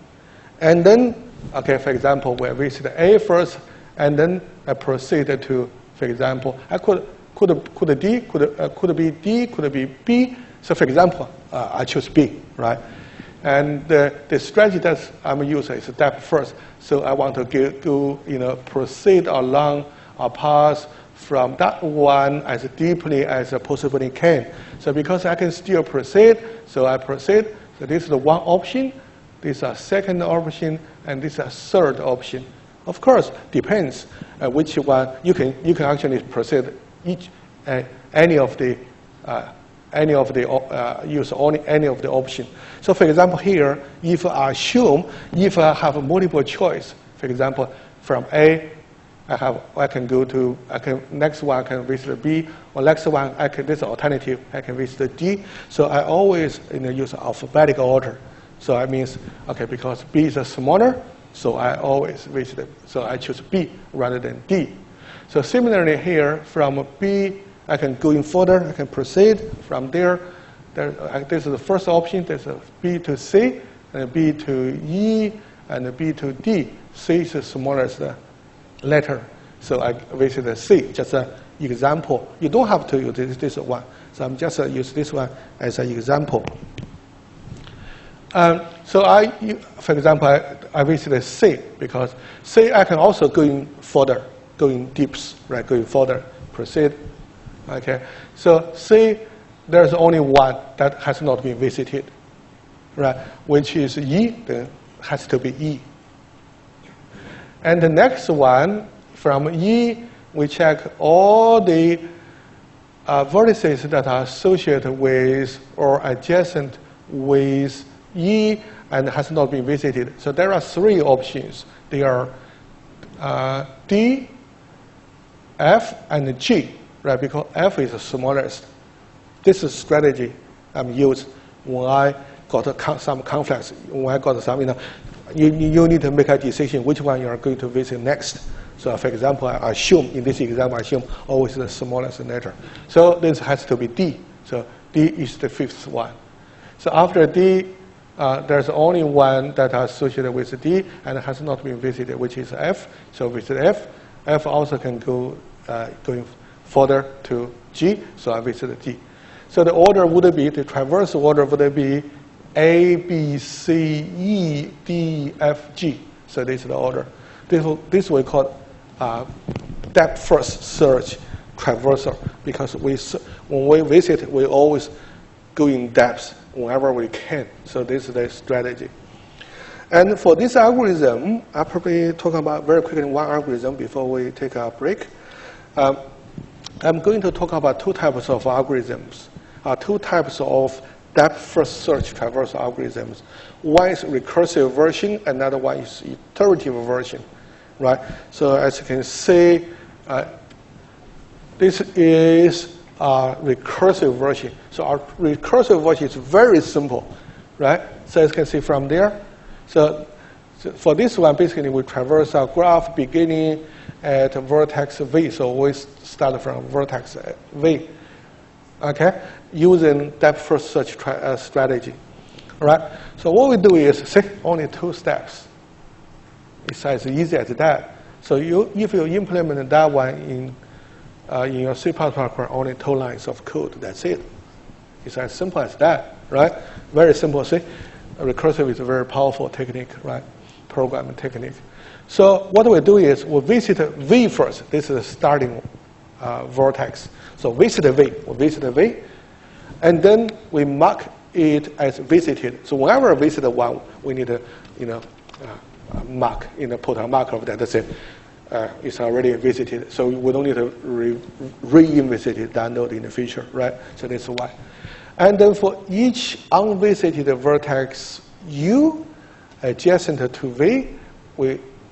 And then, okay, for example, we visit A first, and then I proceed to, for example, I could it D, could it be D, could it be B? So for example, I choose B, right? And the strategy that I'm using is depth first. So I want to proceed along a path from that one as deeply as I possibly can. So because I can still proceed, so I proceed. So this is the one option, this is a second option, and this is a third option. Of course, depends which one you can actually proceed each any of the use only any of the option. So for example here, if I assume if I have a multiple choice, for example from A, next one I can visit B, or next one this alternative I can visit D. So I always use alphabetical order. So that means okay, because B is smaller, so I always visit it. So I choose B rather than D. So similarly here from B, I can go in further, I can proceed from there. This is the first option, there's a B to C, and B to E, and a B to D. C is the smallest letter, so I visit the C, just an example. You don't have to use this one, so I'm just use this one as an example. So for example, I visit C, because C I can also go in further, going deeps, right, going further, proceed. Okay, so C, there's only one that has not been visited, right, which is E, then has to be E. And the next one, from E, we check all the vertices that are associated with or adjacent with E and has not been visited. So there are three options. They are D, F, and G. Right, because F is the smallest. This is strategy I'm used when I got some conflicts. When I got some, you need to make a decision which one you are going to visit next. So, for example, I assume in this example, I assume always the smallest letter. So this has to be D. So D is the fifth one. So after D, there's only one that is associated with D and has not been visited, which is F. So visit F. F also can go going further to G, so I visit G. So the order would be, the traversal order would be A, B, C, E, D, F, G. So this is the order. This we call depth first search traversal, because when we visit, we always go in depth whenever we can. So this is the strategy. And for this algorithm, I'll probably talk about very quickly one algorithm before we take a break. I'm going to talk about two types of algorithms, two types of depth-first search traversal algorithms. One is recursive version, another one is iterative version, right? So as you can see, this is a recursive version. So our recursive version is very simple, right? So as you can see from there, so for this one, basically we traverse our graph beginning at vertex V. So we start from vertex V, okay, using depth-first search strategy. All right. So what we do is only 2 steps. It's as easy as that. So if you implement that one in your C++ program, only 2 lines of code. That's it. It's as simple as that, right? Very simple. See, recursive is a very powerful technique, right? Programming technique. So what we do is we visit V first. This is the starting vertex. So visit V, and then we mark it as visited. So whenever we visit one, we need to, mark, put a marker of that. That's it. It's already visited. So we don't need to re-visit that node in the future, right? So that's why. And then for each unvisited vertex U adjacent to V,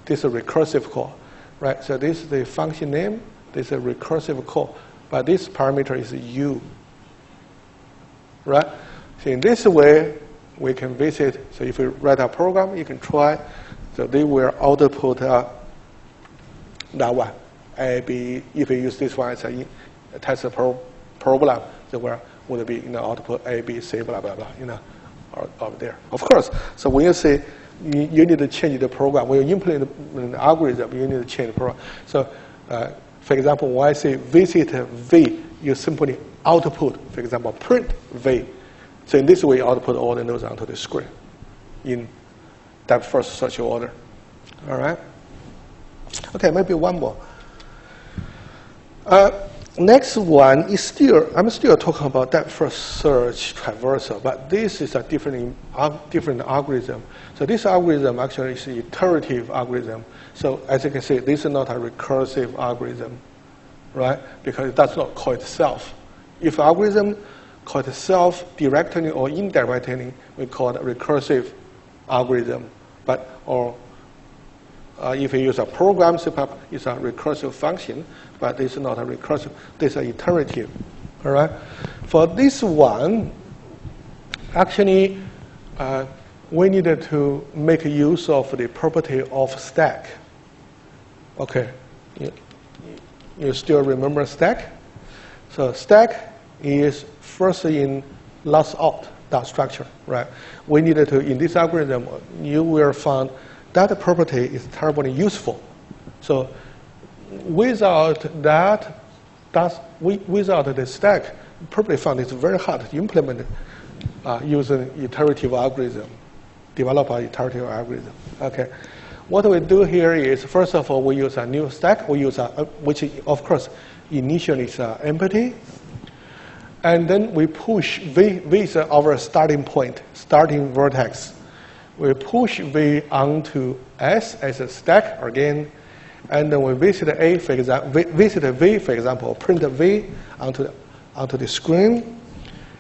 this is a recursive call, right? So this is the function name. This is a recursive call, but this parameter is U, right? So in this way, we can visit. So if you write a program, you can try. So they will output that one. A, B. If you use this one as a test program, there would be output A, B, C, blah blah blah. Over there. Of course. So when you say you need to change the program, when you implement an algorithm, you need to change the program. So, for example, when I say visit V, you simply output, for example, print V. So in this way, you output all the nodes onto the screen in that first search order. All right? Okay, maybe one more. Next one is I'm still talking about that first search traversal, but this is a different algorithm. So this algorithm actually is an iterative algorithm. So as you can see, this is not a recursive algorithm, right? Because it does not call itself. If algorithm call itself directly or indirectly, we call it a recursive algorithm. If you use a program, it's a recursive function, but this is not a recursive, this is an iterative. All right? For this one, actually, we needed to make use of the property of stack. Okay, you still remember stack? So stack is first in, last out, that structure, right? We needed to, in this algorithm, you will find that property is terribly useful. So without that, without the stack, property found it's very hard to implement using iterative algorithm, develop an iterative algorithm. Okay. What we do here is, first of all, we use a new stack. We use which of course initially is empty, and then we push V. V is our starting point, starting vertex. We push V onto S as a stack again, and then we visit A, for example, visit V, for example, print V onto the screen,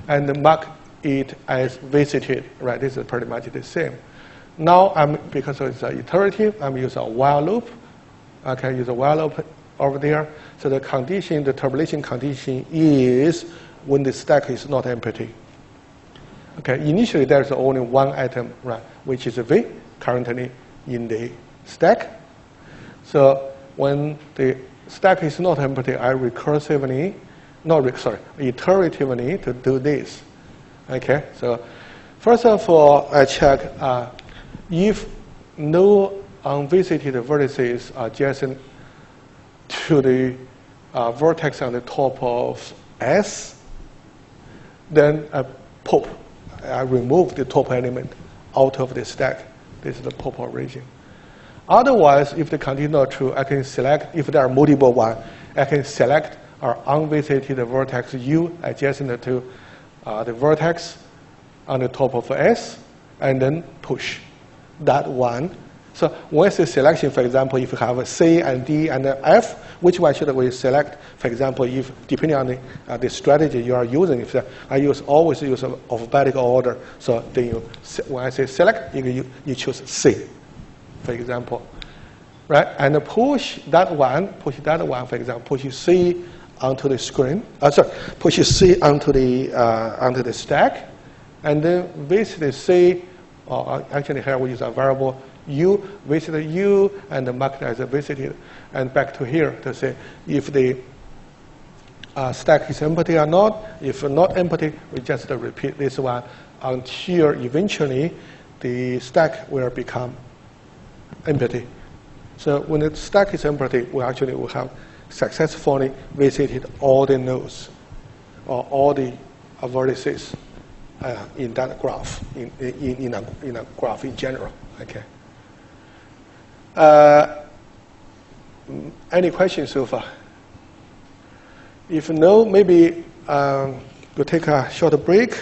and mark it as visited. Right, this is pretty much the same. Now because it's iterative, I'm using a while loop. Okay, use a while loop over there. So the condition, the termination condition is when the stack is not empty. Okay, initially there's only one item, right, which is V, currently in the stack. So when the stack is not empty, I iteratively to do this. Okay, so first of all, I check if no unvisited vertices are adjacent to the vertex on the top of S, then I pop. I remove the top element out of the stack. This is the pop origin. Otherwise, if the condition is not true, I can select, if there are multiple ones, I can select our unvisited vertex U adjacent to the vertex on the top of S, and then push that one. So when I say selection, for example, if you have a C and D and F, which one should we select? For example, if depending on the strategy you are using, if I always use alphabetical order, so then when I say select, you choose C, for example, right? And push that one, for example, push C onto the screen. Push C onto the stack, and then visit C. Actually, here we use a variable U, visit U, and mark it as a visited, and back to here to say if the stack is empty or not. If not empty, we just repeat this one until eventually the stack will become empty. So when the stack is empty, we actually will have successfully visited all the nodes or all the vertices in that graph, in a graph in general. Okay. Any questions so far? If no, maybe we'll take a short break.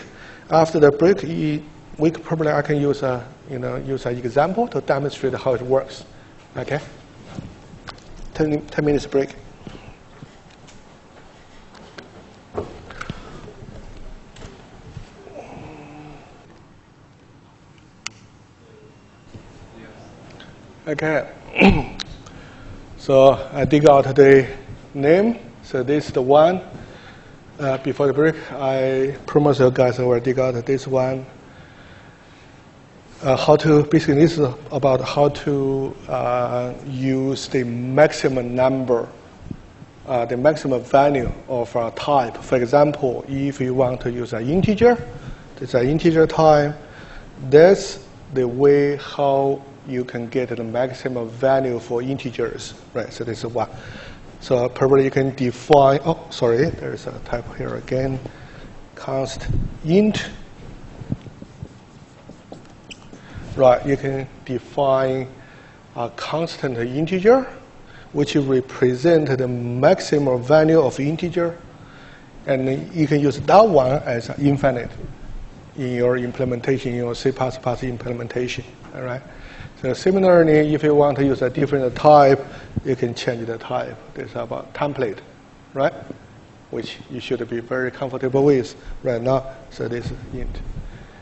After the break, I can use an example to demonstrate how it works. Okay. 10 minutes break. Okay, so I dig out the name. So this is the one. Before the break, I promised you guys I will dig out this one. basically this is about how to use the maximum number, the maximum value of a type. For example, if you want to use an integer, this is an integer type, that's the way how you can get the maximum value for integers, right? So this is one. So probably you can define, oh, sorry, there's a type here again, const int. Right, you can define a constant integer, which represents the maximum value of integer, and you can use that one as infinite in your implementation, in your C++ implementation. All right. So similarly, if you want to use a different type, you can change the type. This is about template, right? Which you should be very comfortable with right now. So this is int.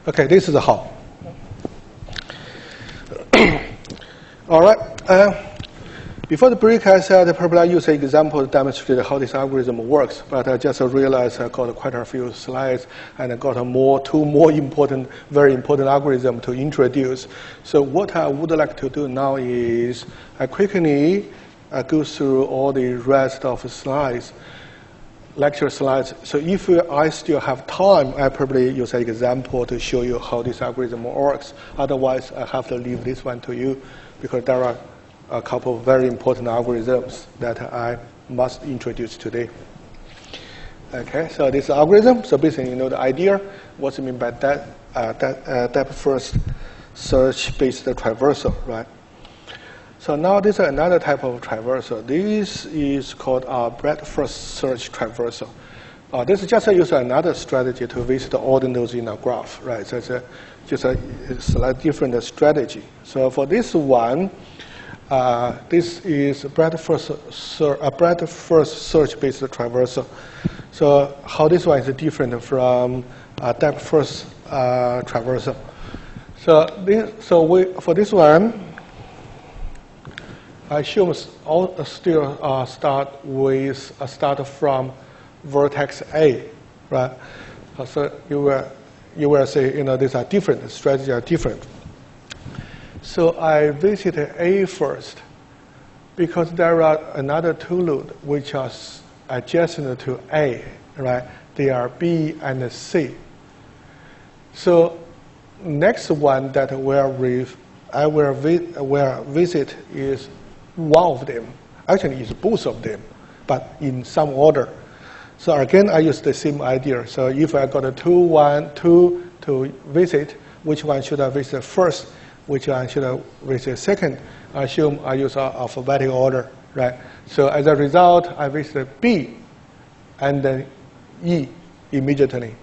Okay, this is how. All right. Before the break, I said probably I use an example to demonstrate how this algorithm works. But I just realized I got quite a few slides, and I got two more important, very important algorithms to introduce. So what I would like to do now is I quickly go through all the rest of the slides, lecture slides. So if I still have time, I probably use an example to show you how this algorithm works. Otherwise, I have to leave this one to you because there are a couple of very important algorithms that I must introduce today. Okay, so this algorithm, so basically you know the idea, what's it mean by depth first search based traversal, right? So now this is another type of traversal. This is called breadth first search traversal. This is just another strategy to visit all the nodes in a graph, right? So it's just a slightly different strategy. So for this one, this is a breadth first search based traversal. So how this one is different from depth first traversal. For this one, I assume still start from vertex A, right? So you will say, you know, these are different, the strategies are different. So I visited A first because there are another two nodes which are adjacent to A, right? They are B and C. So next one that I will visit is one of them. Actually, it's both of them, but in some order. So again, I use the same idea. So if I got two to visit, which one should I visit first? Which one should I visit second? I assume I use alphabetical order, right? So as a result, I visit B and then E immediately,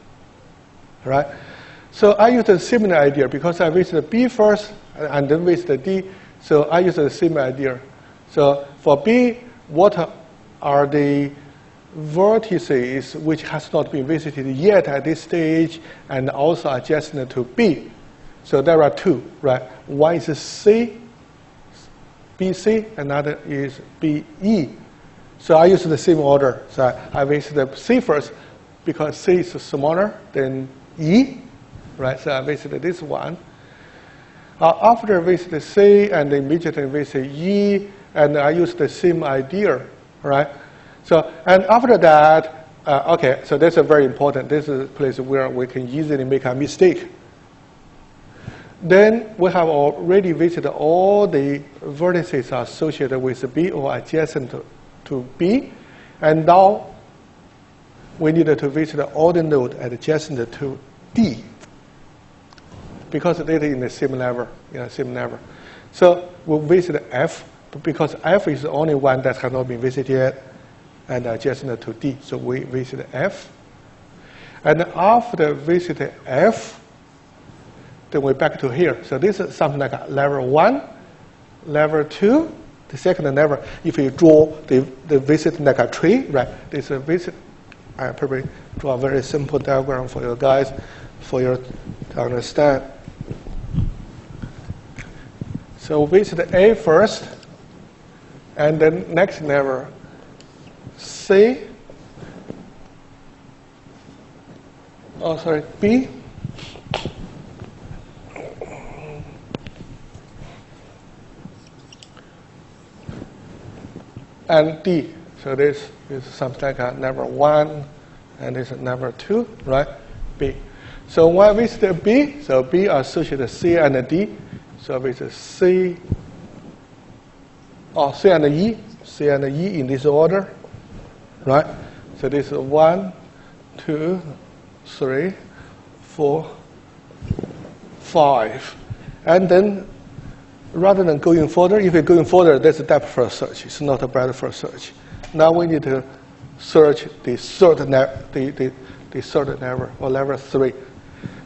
right? So I use the similar idea because I visit B first and then visit D. So I use the same idea. So for B, what are the vertices which has not been visited yet at this stage and also adjacent to B? So there are two, right? One is C, BC, another is BE. So I use the same order. So I visit C first because C is smaller than E, right? So I visited this one. After I visit C and immediately visit E, and I use the same idea, right? So, and after that, okay, so that's a very important. This is a place where we can easily make a mistake. Then we have already visited all the vertices associated with B or adjacent to B, and now we need to visit all the nodes adjacent to D because they are in the same level, So we'll visit F because F is the only one that has not been visited yet and adjacent to D. So we visit F. And after visit F, then we're back to here. So this is something like level 1, level 2, the second level. If you draw the visit like a tree, right? This is a visit. I probably draw a very simple diagram for you guys, for you to understand. So visit A first, and then next level, C. B. and D. So this is something like a number 1, and this is number 2, right? B. So when we visit B, so B associated C and D. So with C, C and E, C and E in this order, right? So this is 1, 2, 3, 4, 5. And then rather than going further, if you're going further, that's a depth first search. It's not a breadth first search. Now we need to search the third level, or level 3.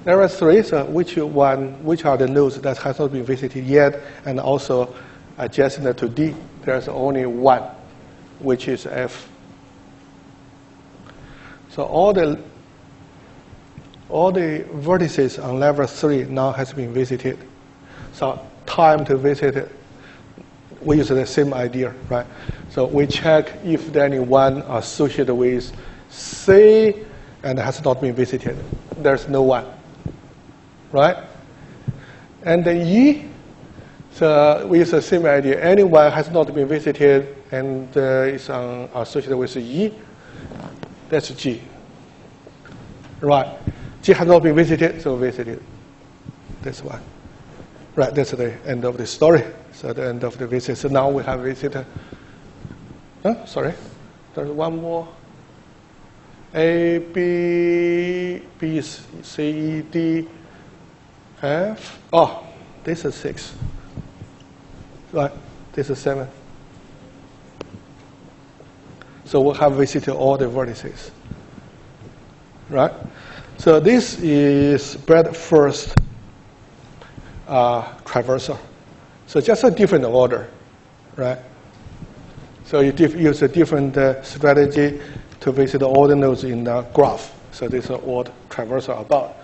Level 3, so which are the nodes that has not been visited yet, and also adjacent to D, there's only one, which is F. So all the vertices on level 3 now has been visited. So time to visit it, we use the same idea, right? So we check if there any one associated with C and has not been visited. There's no one, right? And then E, so we use the same idea. Anyone has not been visited and is associated with E, that's G, right? G has not been visited, so visited. This one. Right, that's the end of the story. So the end of the visit. So now we have visited. Sorry, there's one more. A, B, B, C, D, F. Oh, this is 6. Right, this is 7. So we have visited all the vertices. Right. So this is breadth first traversal. So just a different order, right? So you use a different strategy to visit all the nodes in the graph. So this is what traversal about.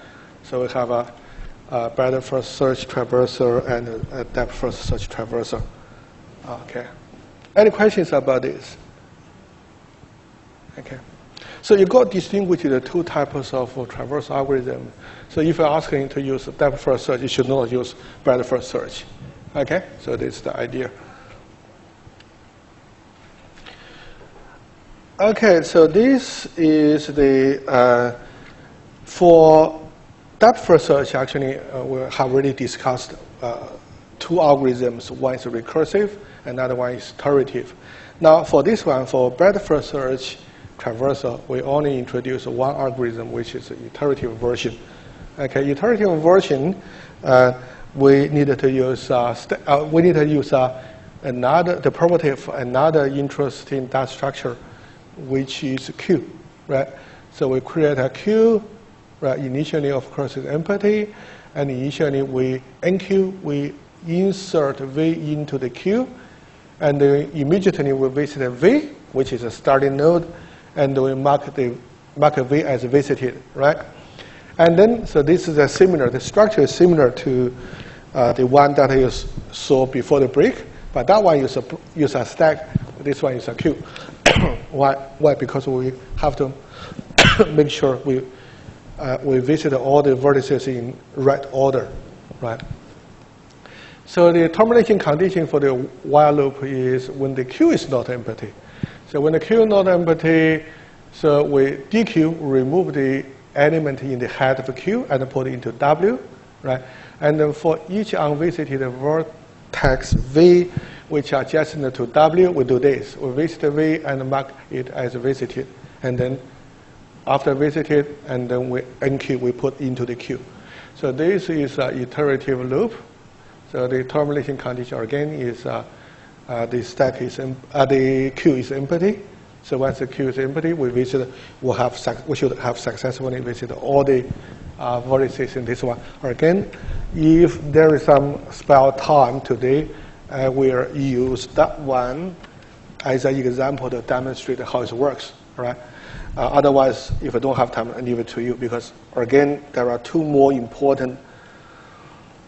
So we have a breadth first search traversal and a depth first search traversal. Okay. Any questions about this? Okay. So you got distinguished the two types of traversal algorithm. So if you're asking to use depth first search, you should not use breadth first search. Okay, so this is the idea. Okay, so this is the for depth first search. Actually, we have already discussed two algorithms. One is recursive, another one is iterative. Now, for this one, for breadth first search traversal, we only introduce one algorithm, which is the iterative version. Okay, iterative version, we need to use another the property of another interesting data structure, which is Q, right? So we create a Q, right? Initially, of course, it's empty, and initially we NQ, we insert V into the Q, and immediately we visit V, which is a starting node, and we mark V as visited, right? And then, so this is a similar, the structure is similar to the one that you saw before the break, but that one use a stack, this one is a queue. Why? Because we have to make sure we visit all the vertices in right order, right? So the termination condition for the while loop is when the queue is not empty. So when the queue is not empty, so we dequeue, remove the element in the head of the queue and put it into W, right? And then for each unvisited vertex V, which are adjacent to W, we do this. We visit V and mark it as visited. And then after visited, and then we NQ, we put into the queue. So this is an iterative loop. So the termination condition again is the stack is the queue is empty. So once the queue is empty, we should have successfully visited all the vertices in this one. Again, if there is some spare time today, I will use that one as an example to demonstrate how it works. Right? Otherwise, if I don't have time, I leave it to you because again, there are two more important.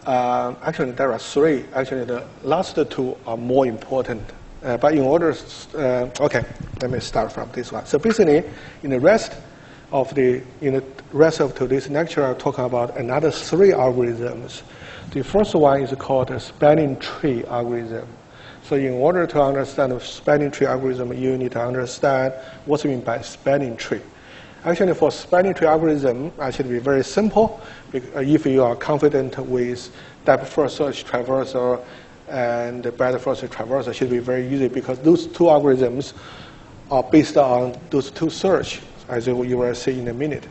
Actually, there are three. Actually, the last two are more important. But in order, okay, let me start from this one. So basically, in the rest of today's lecture, I'll talk about another three algorithms. The first one is called a spanning tree algorithm. So in order to understand the spanning tree algorithm, you need to understand what's meant by spanning tree. Actually, for spanning tree algorithm, actually be very simple. If you are confident with depth first search traversal and breadth first traversal, it should be very easy because those two algorithms are based on those two search, as you will see in a minute.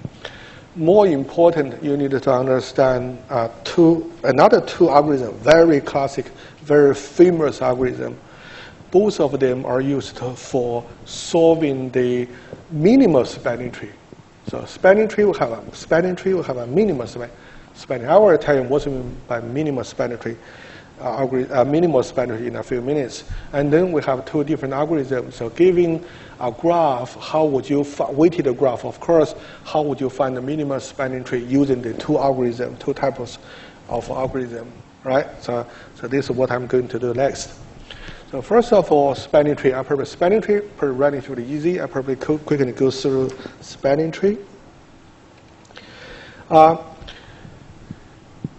More important, you need to understand another two algorithms, very classic, very famous algorithm. Both of them are used for solving the minimal spanning tree. So spanning tree will have a minimal spanning. I will tell you what's meant by minimal spanning tree. Minimal spanning tree in a few minutes. And then we have two different algorithms. So giving a graph, how would you weighted graph? Of course, how would you find the minimal spanning tree using the two algorithms, two types of algorithm, right? So this is what I'm going to do next. So first of all, spanning tree. Spanning tree relatively easy. I probably quickly go through spanning tree.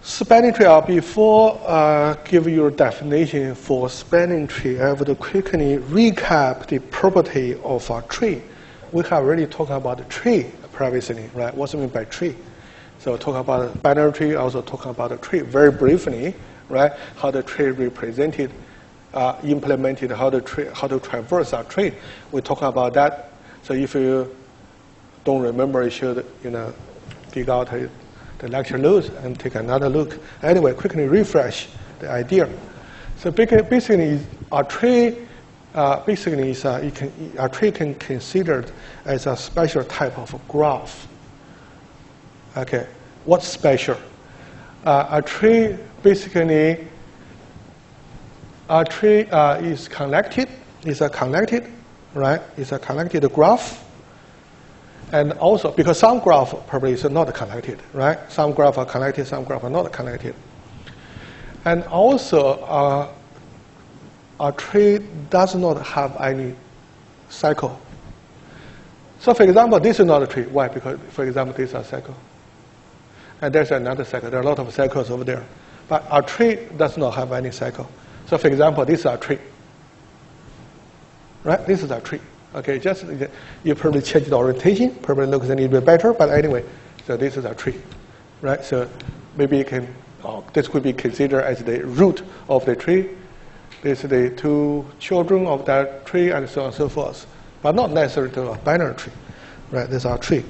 Spanning tree. Before give you a definition for spanning tree, I have to quickly recap the property of a tree. We have already talked about the tree previously, right? What's meant by tree? So talk about binary tree. Also talk about the tree very briefly, right? How the tree represented. Implemented how to traverse a tree. We talk about that. So if you don't remember, you should dig out the lecture notes and take another look. Anyway, quickly refresh the idea. So basically, a tree a tree can considered as a special type of graph. Okay, what's special? A tree basically. A tree is connected, right? It's a connected graph. And also, because some graph probably is not connected, right? Some graph are connected, some graph are not connected. And also, a tree does not have any cycle. So for example, this is not a tree. Why? Because, for example, this is a cycle. And there's another cycle. There are a lot of cycles over there. But a tree does not have any cycle. So for example, this is a tree, right? This is a tree. Okay, just you probably change the orientation, probably looks a little bit better, but anyway, so this is a tree, right? So maybe you can, this could be considered as the root of the tree. This is the two children of that tree, and so on and so forth, but not necessarily to a binary tree, right? This is our tree.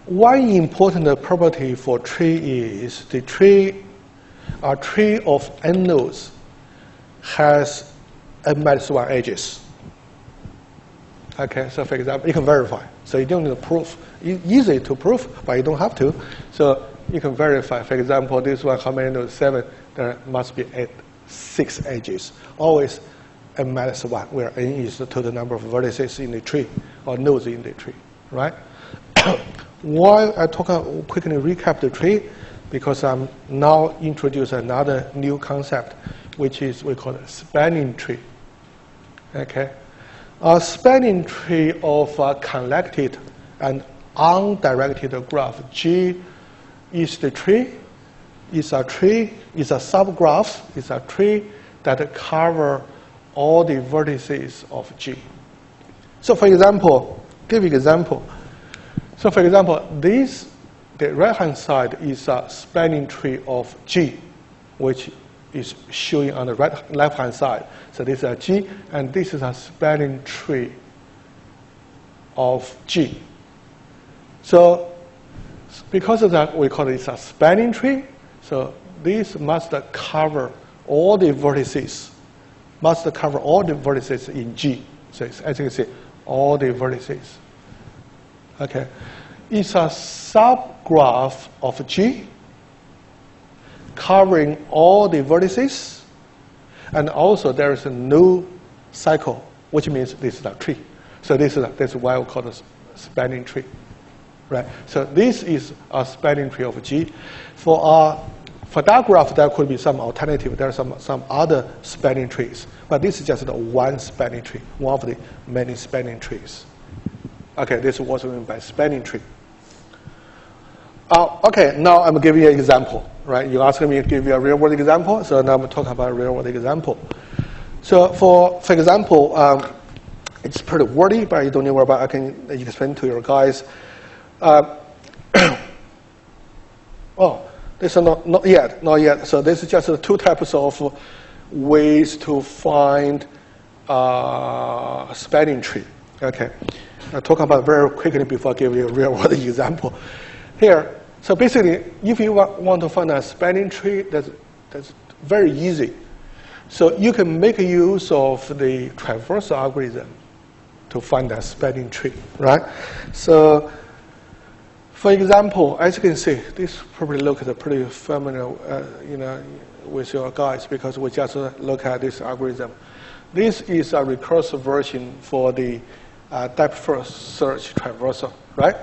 One important property for tree is the tree. A tree of n nodes has n-1 edges. Okay, so for example, you can verify. So you don't need to prove. Easy to prove, but you don't have to. So you can verify. For example, this one, how many nodes? 7. There must be 6 edges. Always n-1, where n is the total number of vertices in the tree or nodes in the tree, right? While I quickly recap the tree, because I'm now introduce another new concept, which is we call it spanning tree. Okay, a spanning tree of a connected and undirected graph. G is the tree. Is a tree. Is a subgraph. Is a tree that cover all the vertices of G. So, for example, give an example. So, for example, the right-hand side is a spanning tree of G, which is showing on the left-hand side. So this is a G, and this is a spanning tree of G. So because of that, we call it a spanning tree. So this must cover all the vertices, in G. So it's, as you can see, all the vertices. Okay. It's a subgraph of G covering all the vertices, and also there is no cycle, which means this is a tree. So that's why we call it a spanning tree, right? So this is a spanning tree of G. For that graph, there could be some alternative. There are some other spanning trees, but this is just one spanning tree, one of the many spanning trees. Okay, this is what we mean by spanning tree. Okay, now I'm giving you an example, right? You asked me to give you a real-world example, so now I'm talking about a real-world example. So for example, it's pretty wordy, but you don't need to worry about it. I can explain to your guys. Oh, this is not yet. So this is just two types of ways to find a spanning tree. Okay, I'll talk about it very quickly before I give you a real-world example. Here, so basically, if you want to find a spanning tree, that's very easy. So you can make use of the traversal algorithm to find a spanning tree, right? So, for example, as you can see, this probably looks pretty familiar, with your guys because we just look at this algorithm. This is a recursive version for the depth-first search traversal, right?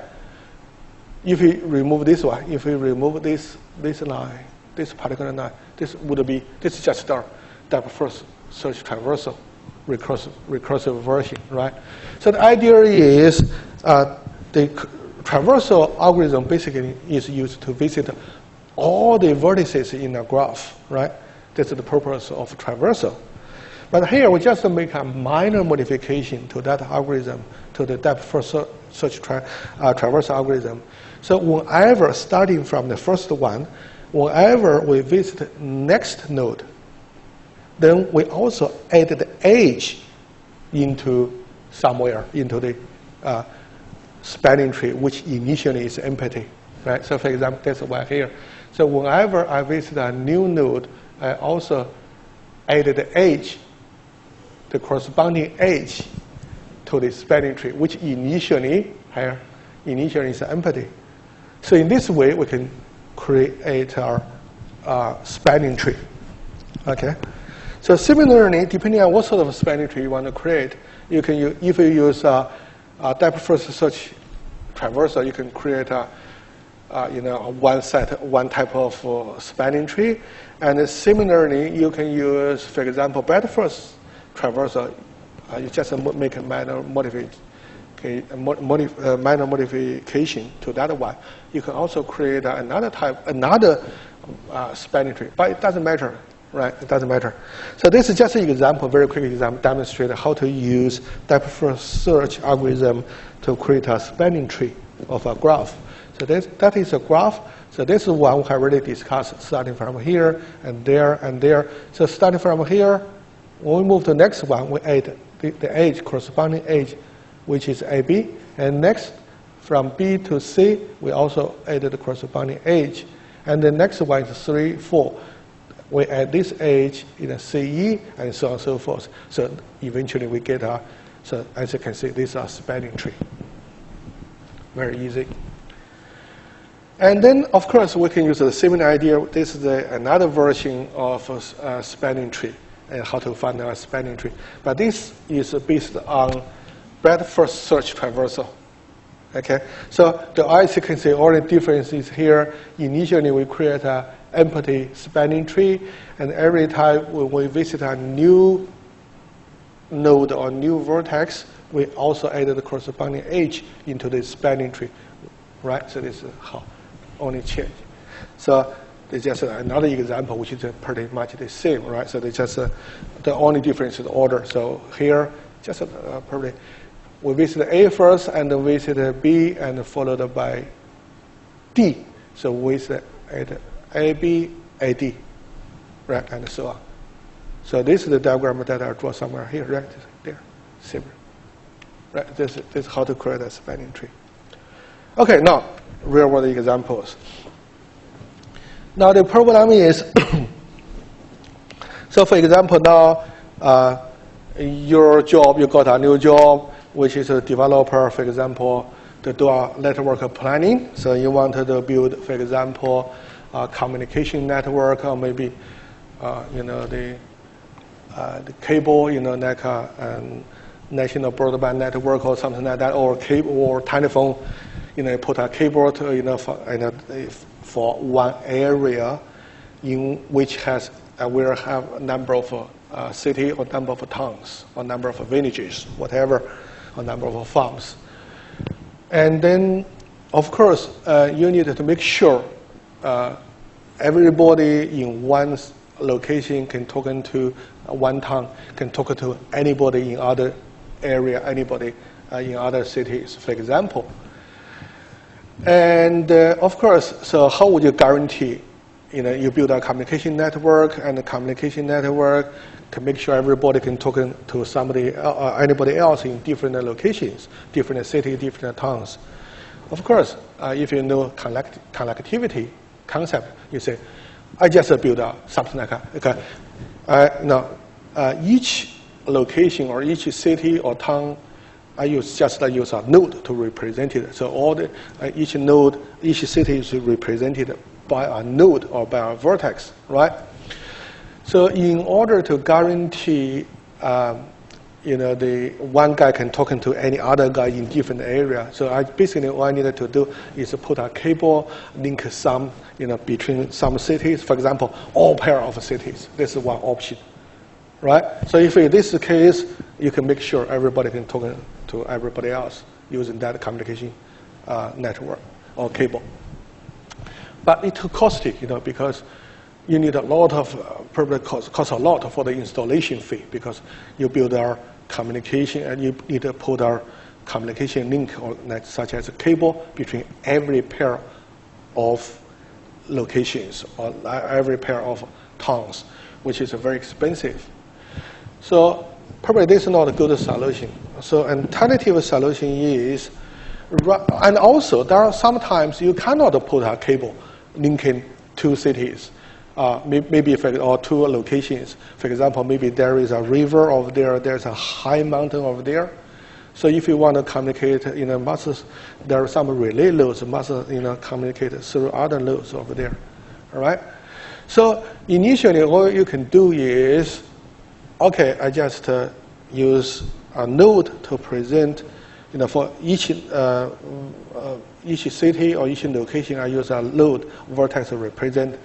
If we remove this one, if we remove this line, this particular line, this is just our depth-first search traversal recursive version, right? So the idea is the traversal algorithm basically is used to visit all the vertices in a graph, right? That's the purpose of traversal. But here we just make a minor modification to that algorithm, to the depth-first search traversal algorithm. So whenever, starting from the first one, whenever we visit next node, then we also add the edge into somewhere, into the spanning tree, which initially is empty, right? So for example, that's why here. So whenever I visit a new node, I also add the edge, the corresponding edge to the spanning tree, which initially is empty. So in this way, we can create our spanning tree. Okay. So similarly, depending on what sort of spanning tree you want to create, you can use, if you use depth-first search traversal, you can create one type of spanning tree, and similarly, you can use, for example, breadth-first traversal. You just make a minor modification to that one. You can also create another spanning tree, but it doesn't matter, right? It doesn't matter. So this is just an example, very quick example, demonstrate how to use depth-first search algorithm to create a spanning tree of a graph. So that is a graph. So this is one we have already discussed, starting from here and there and there. So starting from here, when we move to the next one, we add the edge, corresponding edge, which is AB. And next, from B to C, we also added the corresponding edge. And the next one is 3, 4. We add this edge in a CE, and so on and so forth. So eventually we get so as you can see, this is a spanning tree. Very easy. And then, of course, we can use the same idea. This is another version of a spanning tree and how to find a spanning tree. But this is based on breadth-first search traversal. Okay, so as you can see, all the difference is here. Initially, we create an empty spanning tree, and every time when we visit a new node or new vertex, we also add the corresponding edge into the spanning tree, right? So this is how only change. So it's just another example, which is pretty much the same, right? So it's just the only difference is the order. So here, just probably we visit A first, and then visit B, and followed by D. So we visit at AB, AD, right, and so on. So this is the diagram that I draw somewhere here, right? There, similar. Right, this is how to create a spanning tree. Okay, now real-world examples. Now the problem is, so for example, now your job, you got a new job, which is a developer, for example, to do a network planning. So you wanted to build, for example, a communication network, or maybe, the cable, like a national broadband network or something like that, or cable or telephone. Put a cable to, for one area, in which has will have a number of city or number of towns or number of villages, whatever, or number of farms. And then of course, you need to make sure everybody in one location can talk to one town, can talk to anybody in other area, anybody in other cities, for example. And of course, so how would you guarantee? You build a communication network, and the communication network can make sure everybody can talk to somebody, anybody else in different locations, different cities, different towns. Of course, if you know connectivity concept, you say, I just build something like that. Okay. Each location or each city or town, I use a node to represent it. So each node, each city is represented by a node or by a vertex, right? So in order to guarantee, the one guy can talk to any other guy in different area. So basically all I needed to do is put a cable, link some, between some cities. For example, all pair of cities. This is one option, right? So if in this case, you can make sure everybody can talk to everybody else using that communication network or cable. But it's too costly, because you need a lot of, probably cost a lot for the installation fee, because you build our communication and you need to put our communication link, or such as a cable, between every pair of locations or every pair of towns, which is very expensive. So probably this is not a good solution. So an alternative solution is, and also there are sometimes you cannot put a cable linking two cities, maybe or two locations. For example, maybe there is a river over there, there's a high mountain over there. So if you want to communicate, there are some relay loads must, communicate through other loads over there, all right? So initially, all you can do is, okay, I just use a node to present, for each city or each location, I use a node vertex to represent.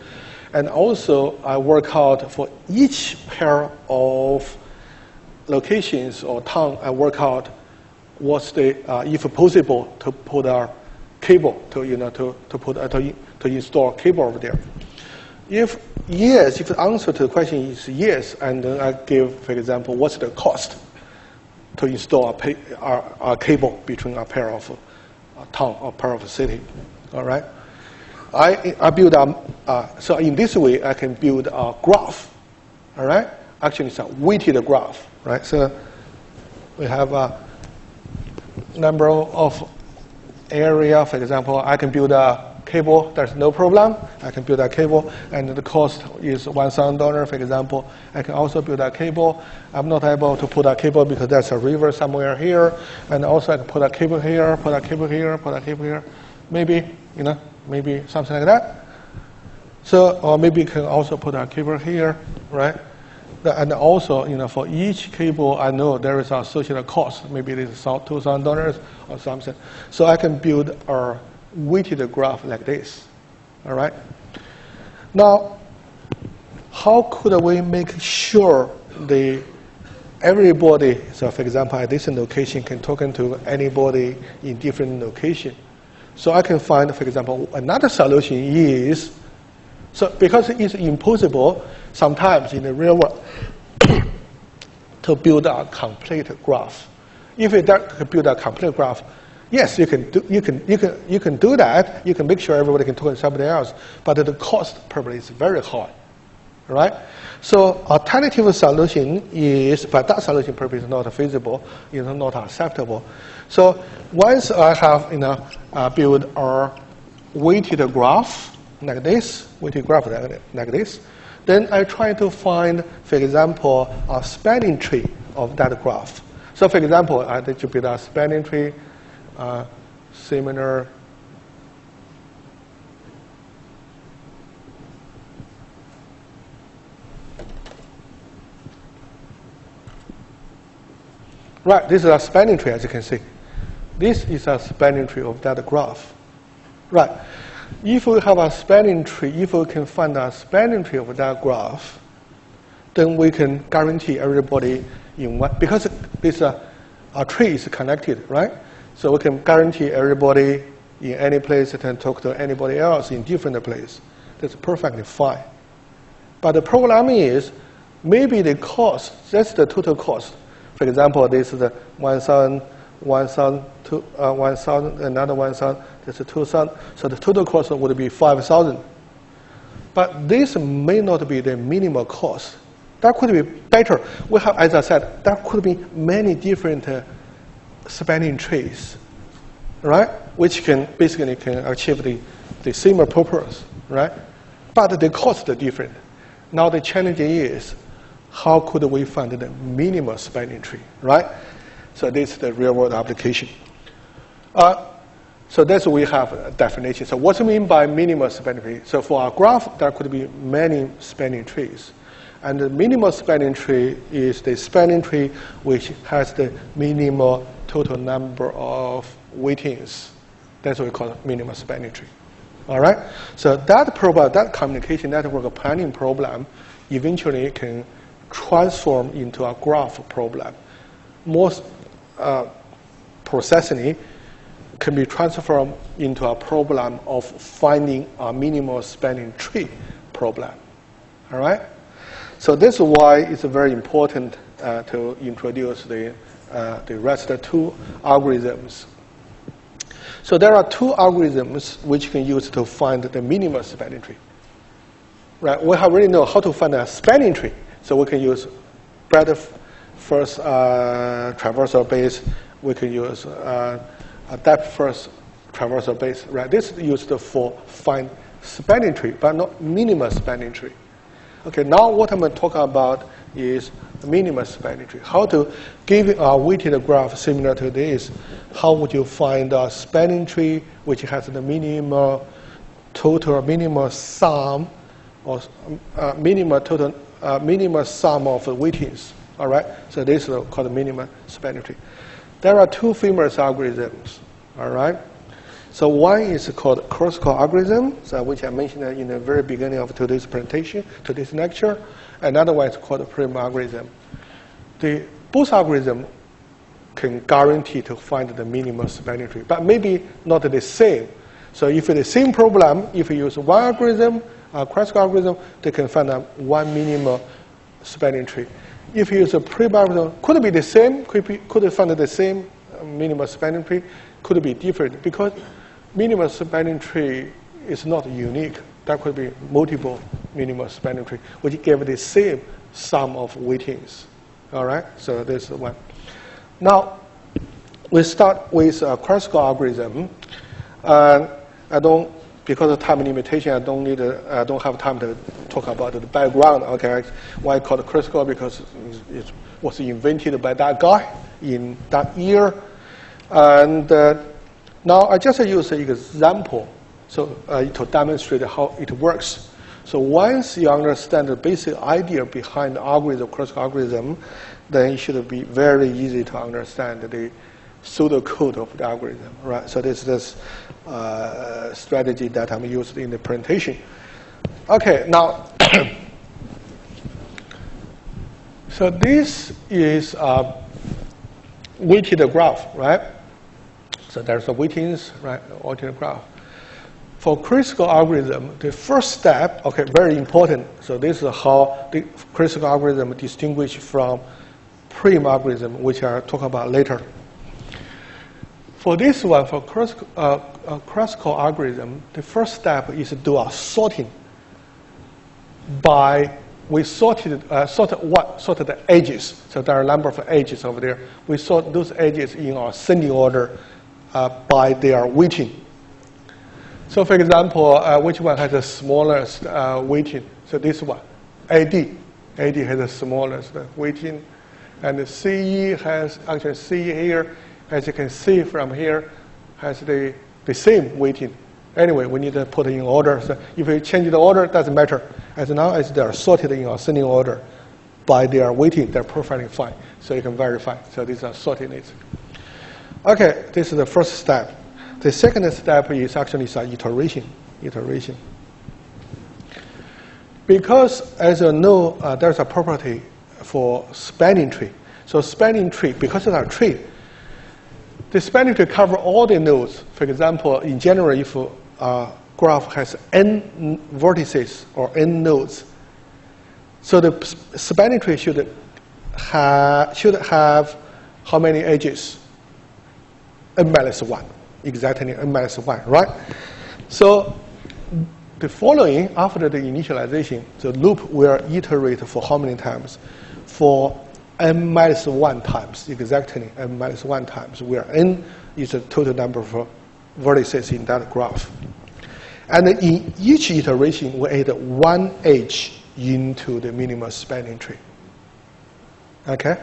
And also, I work out for each pair of locations or town, I work out what's the, if possible, to put a cable, to install cable over there. If yes, if the answer to the question is yes, and then I give, for example, what's the cost to install a cable between a pair of town or pair of city, all right? I build so in this way, I can build a graph, all right? Actually, it's a weighted graph, right? So we have a number of area, for example, I can build a cable, there's no problem. I can build a cable, and the cost is $1,000, for example. I can also build a cable. I'm not able to put a cable because there's a river somewhere here, and also I can put a cable here, put a cable here, put a cable here. Maybe, maybe something like that. So, or maybe you can also put a cable here, right? And also, for each cable, I know there is an associated cost. Maybe it is $2,000 or something. So I can build a weighted graph like this, all right? Now, how could we make sure everybody, so for example, at this location can talk to anybody in different location? So I can find, for example, another solution is, so because it's impossible sometimes in the real world to build a complete graph. If you can build a complete graph, yes, you can do that. You can make sure everybody can talk to somebody else, but the cost probably is very high, right? So alternative solution is, but that solution probably is not feasible, not acceptable. So once I have build a weighted graph like this, like this, then I try to find, for example, a spanning tree of that graph. So for example, I need to build a spanning tree similar. Right, this is a spanning tree, as you can see. This is a spanning tree of that graph. Right. If we have a spanning tree, if we can find a spanning tree of that graph, then we can guarantee everybody in one, because this a tree is connected, right? So we can guarantee everybody in any place and talk to anybody else in different place. That's perfectly fine. But the problem is, maybe the cost, that's the total cost. For example, this is the 1,000, 1,000, 1,000, another 1,000, this is 2,000. So the total cost would be 5,000. But this may not be the minimal cost. That could be better. We have, as I said, there could be many different spanning trees, right? Which can basically achieve the same purpose, right? But the cost is different. Now the challenge is, how could we find the minimal spanning tree, right? So this is the real-world application. So that's what we have a definition. So what do we mean by minimal spanning tree? So for our graph, there could be many spanning trees. And the minimal spanning tree is the spanning tree which has the minimal total number of weightings. That's what we call minimal spanning tree. All right? So that problem, that communication network planning problem, eventually can transform into a graph problem. Most processing can be transformed into a problem of finding a minimal spanning tree problem. All right? So this is why it's very important to introduce the rest of two algorithms. So there are two algorithms which you can use to find the minimal spanning tree. Right? We already know how to find a spanning tree. So we can use breadth first traversal base. We can use a depth first traversal base. Right? This is used for find spanning tree, but not minimal spanning tree. Okay, now what I'm going to talk about is minimal spanning tree. How to give a weighted graph similar to this. How would you find a spanning tree which has the minimal total, minimal sum, or minimal total, minimal sum of weightings? All right. So this is called minimal spanning tree. There are two famous algorithms. All right. So one is called cross-call algorithm, which I mentioned in the very beginning of today's presentation, today's lecture. Another one is called Prim algorithm. Both algorithms can guarantee to find the minimal spanning tree, but maybe not the same. So if it's the same problem, if you use one algorithm, a cross-call algorithm, they can find one minimal spanning tree. If you use a Prim algorithm, could it be the same? Could it find the same minimal spanning tree? Could it be different? Because minimal spanning tree is not unique. There could be multiple minimal spanning tree, which give the same sum of weightings. All right, so this is one. Now, we start with a cross-call algorithm. Because of time limitation, I don't have time to talk about the background. Okay, why I call it cross-call? Because it was invented by that guy in that year. And now I just use an example to demonstrate how it works. So once you understand the basic idea behind the algorithm, cross-call algorithm, then it should be very easy to understand the pseudocode of the algorithm, right? So this is strategy that I'm used in the presentation. Okay, now, so this is a weighted graph, right? So there's a weightings, right, weighted graph. For cross-call algorithm, the first step, okay, very important. So this is how the cross-call algorithm distinguish from Prim algorithm, which I'll talk about later. For this one, for cross-call algorithm, the first step is to do a sorting. We sorted the edges. So there are a number of edges over there. We sort those edges in ascending order by their weighting. So for example, which one has the smallest weighting? So this one, AD. AD has the smallest weighting. And the CE has, actually CE here, as you can see from here, has the same weighting. Anyway, we need to put it in order. So if you change the order, it doesn't matter. As long as they are sorted in ascending order by their weighting, they're perfectly fine. So you can verify. So these are sorting it. Okay, this is the first step. The second step is actually an iteration. Because, as you know, there's a property for spanning tree. So spanning tree, because it's a tree, The spanning tree covers all the nodes. For example, in general, if a graph has n vertices or n nodes, so the spanning tree should have how many edges? n-1, exactly n-1, right? So the following, after the initialization, the loop will iterate for how many times? For n-1 times, exactly n-1 times, where n is the total number of vertices in that graph. And in each iteration, we add one edge into the minimum spanning tree. Okay?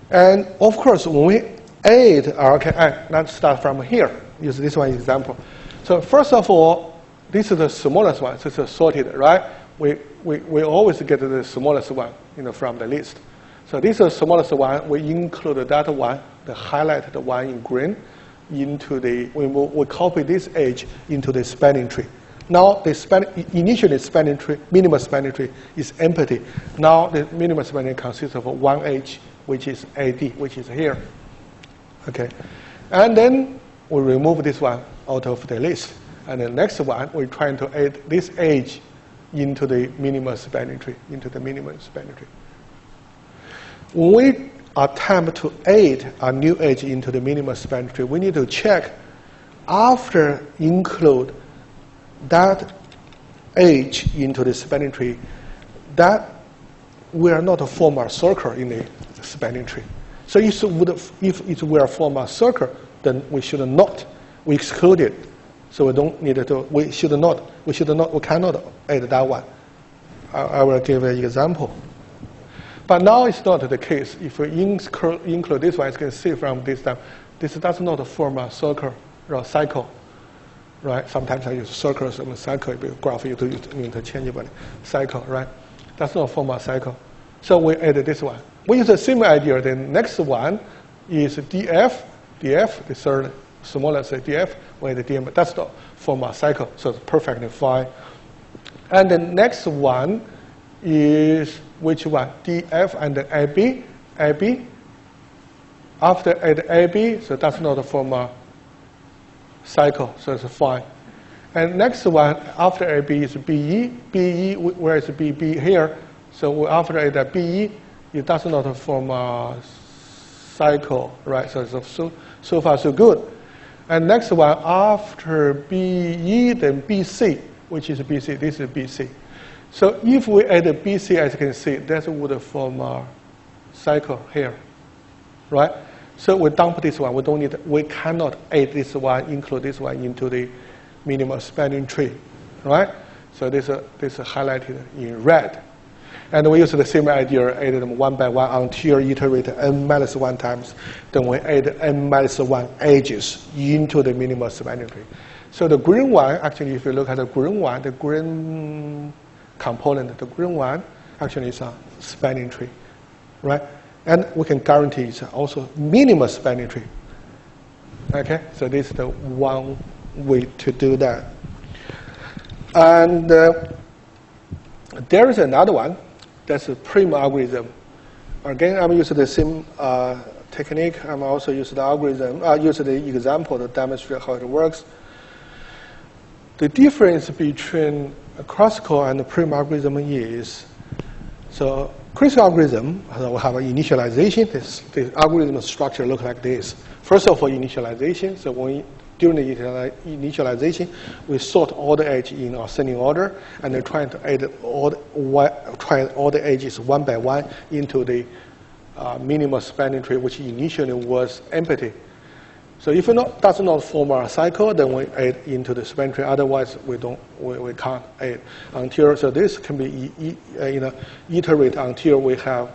And of course, when we add, okay, let's start from here. Use this one example. So first of all, this is the smallest one. So it's sorted, right? We always get the smallest one, from the list. So this is the smallest one. We include that one, the highlighted one in green, into the. We copy this edge into the spanning tree. Now the initially spanning tree, minimum spanning tree is empty. Now the minimum spanning consists of one edge, which is AD, which is here. Okay, and then we remove this one out of the list. And the next one, we're trying to add this edge into the minimum spanning tree, When we attempt to add a new edge into the minimum spanning tree, we need to check after include that edge into the spanning tree, that will not form a circle in the spanning tree. So if it will form a circle, then we should not. We exclude it. So we don't need to. We cannot add that one. I will give an example. But now it's not the case. If we include this one, as you can see from this time, this does not form a circle or cycle. Right? Sometimes I use circles and cycle. Graph you use interchangeably. Cycle, right? That's not form a cycle. So we add this one. We use the same idea. The next one is df. df, the third smallest df. We add dm. That's the form a cycle. So it's perfectly fine. And the next one is which one? df and then ab. ab. After add ab, so that's not form a cycle, so it's fine. And next one after AB is BE. BE, where is BB here? So after add BE, it does not form a cycle, right? So far so good. And next one after BE, then BC, which is BC. This is BC. So if we add BC, as you can see, that would form a cycle here, right? So we dump this one. We cannot add this one, include this one into the minimum spanning tree, right? So this is highlighted in red. And we use the same idea, add them one by one until iterate n-1 times. Then we add n-1 edges into the minimum spanning tree. So the green one, actually, if you look at the green one, the green component, the green one actually is a spanning tree, right? And we can guarantee it's also minimum spanning tree. Okay, so this is the one way to do that. And there is another one. That's a prime algorithm. Again, I'm using the same technique. I'm also using the algorithm. Use the example to demonstrate how it works. The difference between a classical and a prime algorithm is, so classical algorithm will have an initialization. The algorithm structure looks like this. First of all, initialization. So during the initialization, we sort all the edges in ascending order, and then trying to add all the edges one by one into the minimum spanning tree, which initially was empty. So if it does not form a cycle, then we add into the spanning tree. Otherwise, we can't add until. So this can be iterate until we have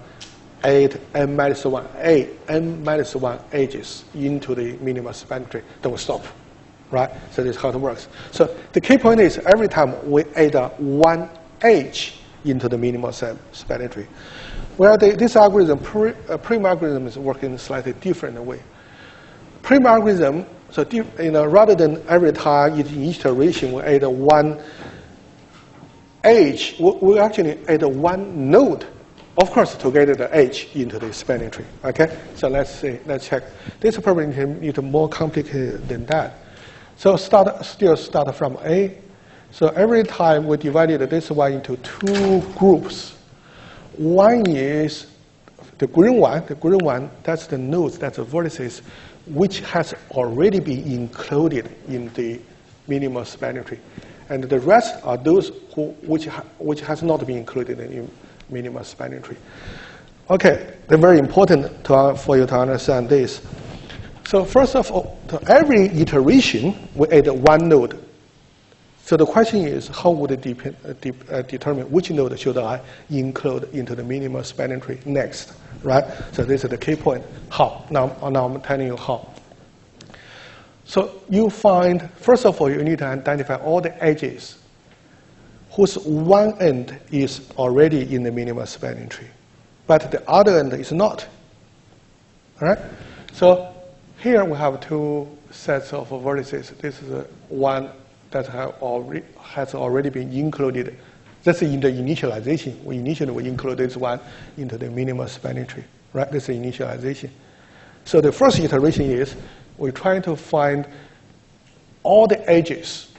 add n-1 edges into the minimum spanning tree. Then we stop, right? So this is how it works. So the key point is every time we add one edge into the minimum spanning tree. Where this algorithm, prime algorithm, is working in a slightly different way. Prime algorithm, so rather than every time in each iteration we add one edge, we actually add one node of course, to get the edge into the spanning tree. Okay, so let's check. This probably need more complicated than that. So still start from A. So every time we divided this one into two groups. One is the green one, that's the nodes, that's the vertices, which has already been included in the minimal spanning tree. And the rest are those which has not been included in minimal spanning tree. Okay, they're very important for you to understand this. So first of all, to every iteration, we add one node. So the question is, how would it determine which node should I include into the minimal spanning tree next, right? So this is the key point. How? Now I'm telling you how. So you find, first of all, you need to identify all the edges whose one end is already in the minimal spanning tree, but the other end is not. All right? So here we have two sets of vertices. This is one that has already been included. That's in the initialization. We initially include this one into the minimal spanning tree, right? This is initialization. So the first iteration is we're trying to find all the edges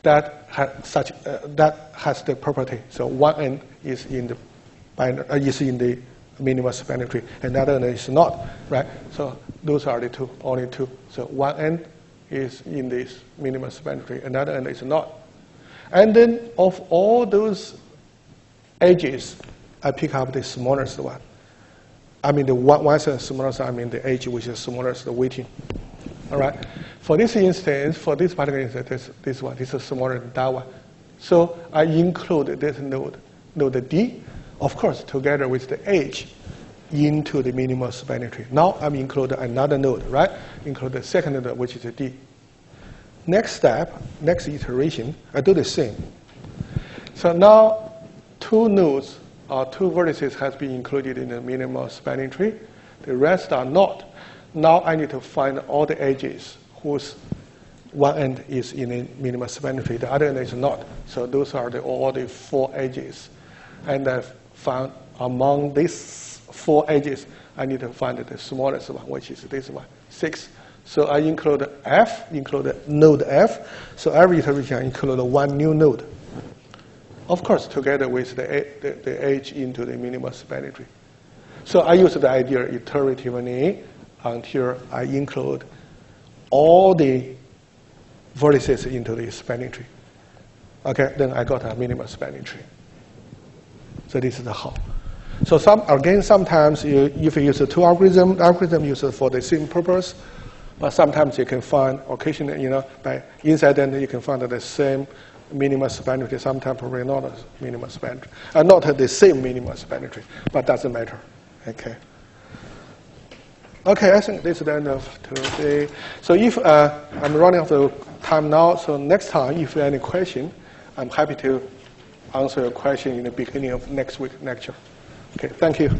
that has the property. So one end is in the minimal spanning tree, another end is not, right? So those are the two, only two. So one end is in this minimal spanning tree, another end is not. And then of all those edges, I pick up the smallest one. I mean the one smallest, I mean the edge which is smallest, the weighting. All right. For this instance, for this particular instance, this one, this is smaller than that one. So I include this node D, of course, together with the edge into the minimal spanning tree. Now I'm including another node, right? Include the second node, which is a D. Next step, next iteration, I do the same. So now two nodes or two vertices has been included in the minimal spanning tree. The rest are not. Now I need to find all the edges whose one end is in the minimal spanning tree, the other end is not. So those are all the four edges. And I've found among these four edges, I need to find the smallest one, which is this one, 6. So I include F, include node F. So every iteration I include one new node. Of course, together with the edge into the minimal spanning tree. So I use the idea iteratively until I include all the vertices into the spanning tree. Okay, then I got a minimal spanning tree. So this is the how. So sometimes if you use the two algorithm uses for the same purpose, but sometimes you can find occasionally, by inside then you can find the same minimal spanning tree. Sometimes probably not a minimal spanning tree, not the same minimal spanning tree, but doesn't matter. Okay. Okay, I think this is the end of today. So if I'm running out of time now, so next time if you have any question, I'm happy to answer your question in the beginning of next week's lecture. Okay, thank you.